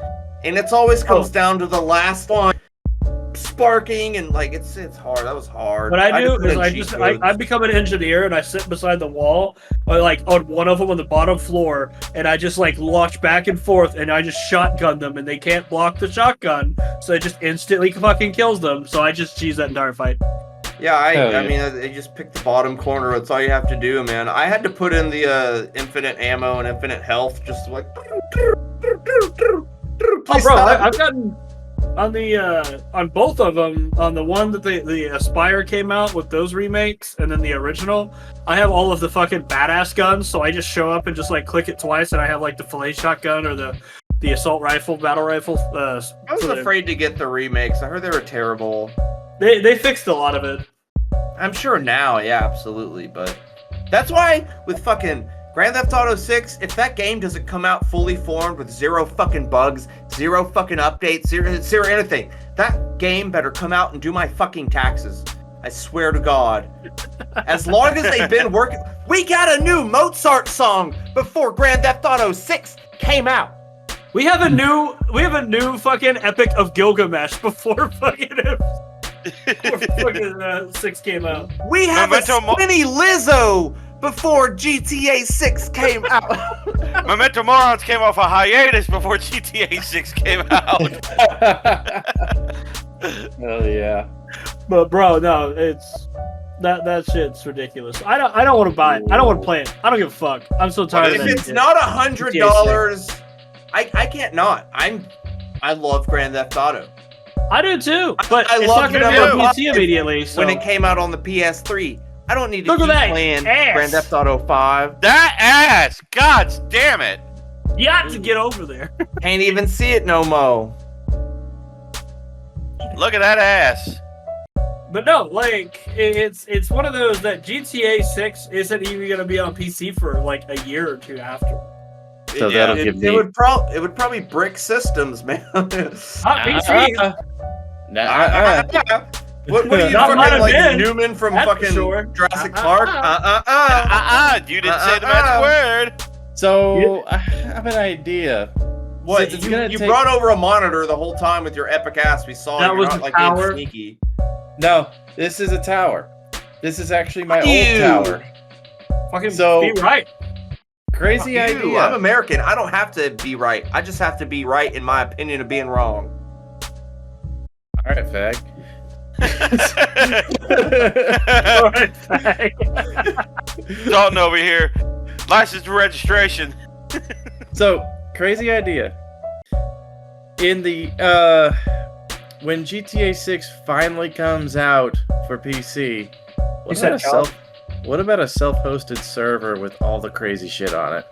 And it's always comes down to the last one. Sparking and like it's hard. That was hard. What I do is I become an engineer and I sit beside the wall, or like on one of them on the bottom floor, and I just like launch back and forth and I just shotgun them and they can't block the shotgun, so it just instantly fucking kills them. So I just cheese that entire fight. Yeah, I mean, they just pick the bottom corner. That's all you have to do, man. I had to put in the infinite ammo and infinite health, just like. Oh, bro, I've gotten. On both of them, on the one that the Aspire came out with those remakes, and then the original, I have all of the fucking badass guns, so I just show up and just like click it twice, and I have like the filet shotgun or the assault rifle, battle rifle. I was afraid to get the remakes. I heard they were terrible. They fixed a lot of it. I'm sure now, yeah, absolutely, but that's why with fucking Grand Theft Auto 6, if that game doesn't come out fully formed with zero fucking bugs, zero fucking updates, zero anything, that game better come out and do my fucking taxes. I swear to God. As long as they've been working... We got a new Mozart song before Grand Theft Auto 6 came out. We have a new fucking Epic of Gilgamesh before fucking 6 came out. We have a Skinny Lizzo before GTA 6 came out. Memento Morons came off a hiatus before GTA 6 came out. Hell yeah. But bro, no, it's that shit's ridiculous. I don't want to buy it. I don't want to play it. I don't give a fuck. I'm so tired of If that it's shit. not $100, I can't not. I love Grand Theft Auto. I do too, but I it's love not going to be on it. PC immediately. So. When it came out on the PS3, I don't need to Look at keep that playing ass. Grand Theft Auto 5. That ass! God damn it! You got to get over there. Can't even see it no mo. Look at that ass. But no, like it's one of those that GTA 6 isn't even going to be on PC for like a year or two after. So that'll give me. It would probably brick systems, man. Not PC. What are you Not fucking like been. Newman from That's for fucking sure. Jurassic Park? You didn't say the magic word. So I have an idea. What? Since it's gonna You take- brought over a monitor the whole time with your epic ass. We saw That you're was not the like being tower. sneaky. No, this is a tower. This is actually my Ew. old tower. Fucking So- be right. Crazy Fuck you. idea. I'm American. I don't have to be right. I just have to be right in my opinion of being wrong. All right, fag. Dalton over here. License to registration. So, crazy idea. In the when GTA 6 finally comes out for PC, what about a self-hosted server with all the crazy shit on it?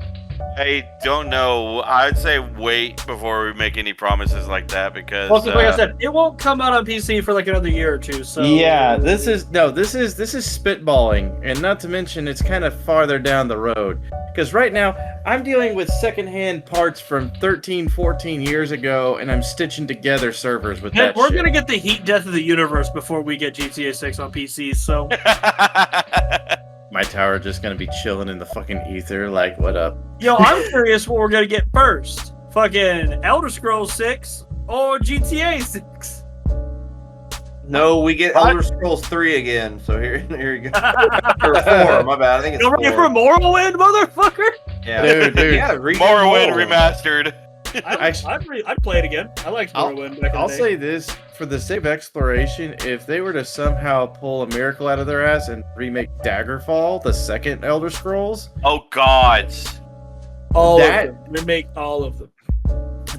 I don't know. I'd say wait before we make any promises like that because. Well, like I said, it won't come out on PC for like another year or two. So Yeah, this is spitballing, and not to mention it's kind of farther down the road. Because right now, I'm dealing with secondhand parts from 13, 14 years ago, and I'm stitching together servers with that we're shit. gonna get the heat death of the universe before we get GTA 6 on PC. So My tower just gonna be chilling in the fucking ether, like, what up? yo, I'm curious what we're gonna get first. Fucking Elder Scrolls 6 or GTA 6? No, we get What? Elder Scrolls 3 again. So here you go. Or 4, my bad. I think it's You're 4. ready for Morrowind, motherfucker? Yeah, Dude. Yeah, remake Morrowind Morrowind. remastered. I'd play it again. I liked Morrowind back in I'll the day. say this, for the sake of exploration, if they were to somehow pull a miracle out of their ass and remake Daggerfall, the second Elder Scrolls, Oh gods. all that- of them. Remake all of them.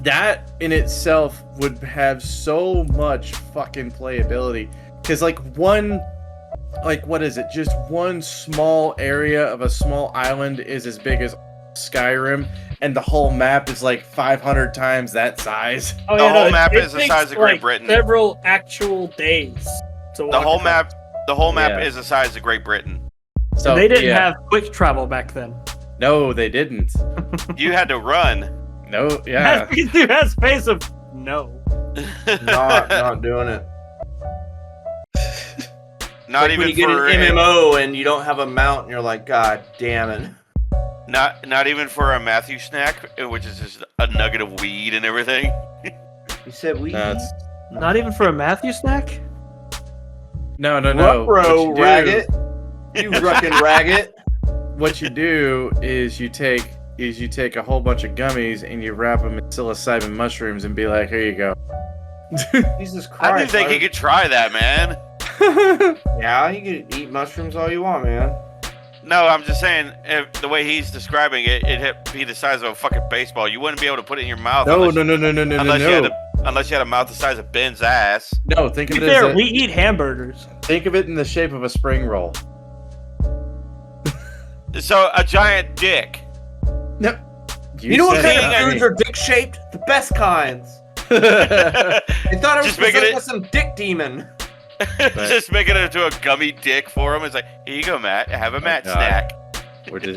that in itself would have so much fucking playability. Because what is it? Just one small area of a small island is as big as Skyrim, and the whole map is like 500 times that size. Oh, The whole it- map it is the takes, size of Great like, Britain. Several actual days to walk The whole across. map Yeah. is the size of Great Britain. So They didn't yeah. have quick travel back then. No, they didn't. You had to run. No, yeah. You had space of no. Not doing it. Not Like even when you get for an MMO and you don't have a mount, and you're like, God damn it. not even for a Matthew snack, which is just a nugget of weed and everything. You said we. No, it's- Not even for a Matthew snack? no. Ruh-roh, What you do- Ragged. You ruckin' Ragged. What you do is you take a whole bunch of gummies and you wrap them in psilocybin mushrooms and be like, here you go. Jesus Christ. I didn't think he could try that, man. Yeah, you can eat mushrooms all you want, man. No, I'm just saying, if the way he's describing it, it'd be the size of a fucking baseball. You wouldn't be able to put it in your mouth. No, unless, no. unless you had a mouth the size of Ben's ass. No, think To of be it as fair, a, we eat hamburgers. think of it in the shape of a spring roll. So a giant dick. No. You know what said kind it, of not foods me. are dick shaped? The best kinds. They thought I was Just making possessed it- by some dick demon. Just making it into a gummy dick for him. It's like, here you go, Matt. Have a Matt God. snack.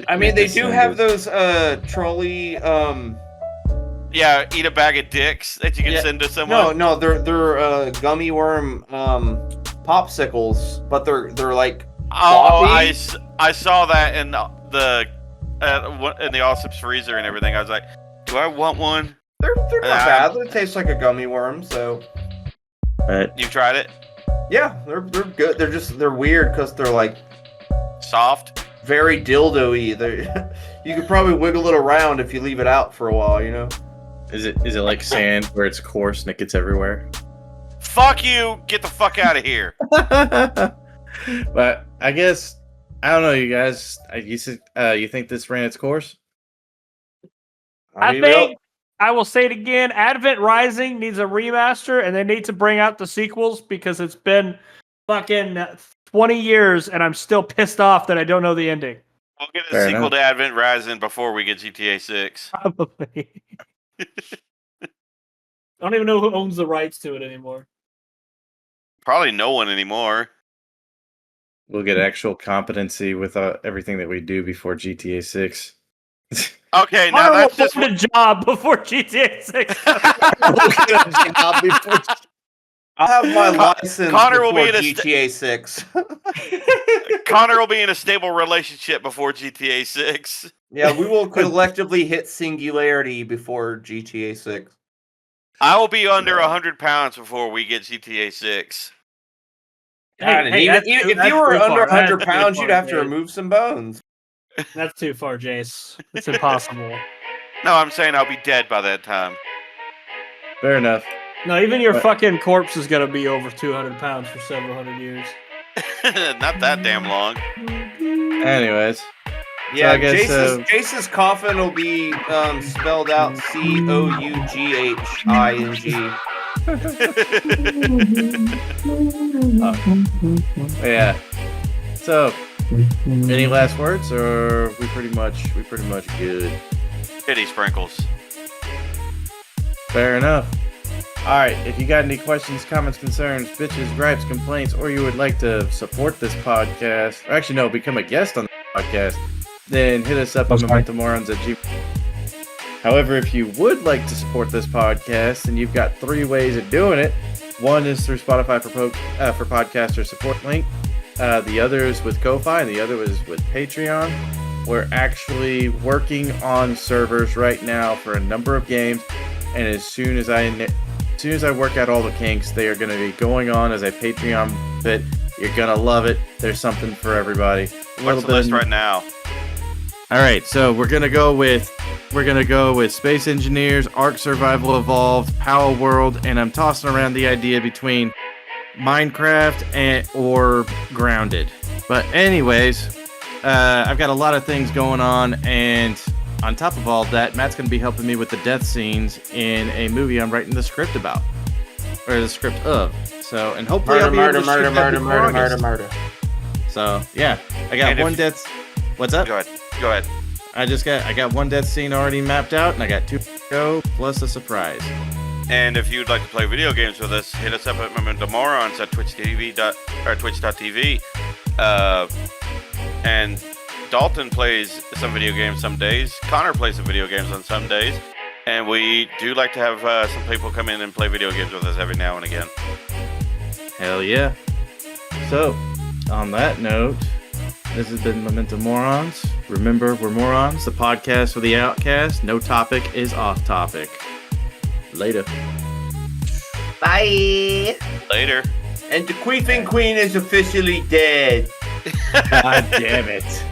I mean, they do have those trolley. Yeah, eat a bag of dicks that you can Yeah. send to someone. No, they're gummy worm popsicles, but they're like. Oh, floppy? I saw that in the Allsup's freezer and everything. I was like, do I want one? They're not bad. They taste like a gummy worm, so You tried it? yeah, they're good. They're weird because they're like Soft? very dildo-y. You could probably wiggle it around if you leave it out for a while, you know. Is it like sand where it's coarse and it gets everywhere? Fuck you! Get the fuck out of here! But I guess I don't know, you guys. You think this ran its course? I think I will say it again. Advent Rising needs a remaster, and they need to bring out the sequels because it's been fucking 20 years, and I'm still pissed off that I don't know the ending. We'll get a Fair sequel enough. to Advent Rising before we get GTA 6. Probably. I don't even know who owns the rights to it anymore. Probably no one anymore. We'll get actual competency with everything that we do before GTA 6. Okay, now I that's just want a job before GTA 6. I'll have my license Connor will before be in a GTA 6. Connor will be in a stable relationship before GTA 6. Yeah, we will collectively hit singularity before GTA 6. I will be under 100 pounds before we get GTA 6. God, and that's even too- if that's you were too under far. 100 That's too pounds, far, you'd have to Jay. remove some bones. That's too far, Jace. It's impossible. No, I'm saying I'll be dead by that time. Fair enough. No, even your But- fucking corpse is gonna be over 200 pounds for several hundred years. Not that damn long. Anyways, Yeah, I guess, Jace's coffin will be spelled out COUGHING. yeah. So, any last words, or we pretty much good? Pity sprinkles. Fair enough. Alright, if you got any questions, comments, concerns, bitches, gripes, complaints, or you would like to support this podcast, or actually no, become a guest on the podcast, then hit us up on MomentoMorons@gmail. However, if you would like to support this podcast, then you've got 3 ways of doing it. One is through Spotify for podcaster support link. The other is with Ko-Fi, and the other is with Patreon. We're actually working on servers right now for a number of games, and as soon as soon as I work out all the kinks, they are going to be going on as a Patreon bit. You're going to love it. There's something for everybody. What's the list right now? All right, so we're gonna go with Space Engineers, Ark Survival Evolved, Power World, and I'm tossing around the idea between Minecraft or Grounded. But anyways, I've got a lot of things going on, and on top of all that, Matt's gonna be helping me with the death scenes in a movie I'm writing the script about, or the script of. So, and hopefully I'll be able to shoot that before August. So yeah, I got one death. What's up? Go ahead. I got one death scene already mapped out, and I got 2 to go, plus a surprise. And if you'd like to play video games with us, hit us up at Memento Morons at twitch.tv. And Dalton plays some video games some days. Connor plays some video games on some days. And we do like to have some people come in and play video games with us every now and again. Hell yeah. So, on that note, this has been Memento Morons. Remember, we're morons, the podcast for the outcast. No topic is off topic. Later. Bye. Later. And the Queefing Queen is officially dead. God damn it.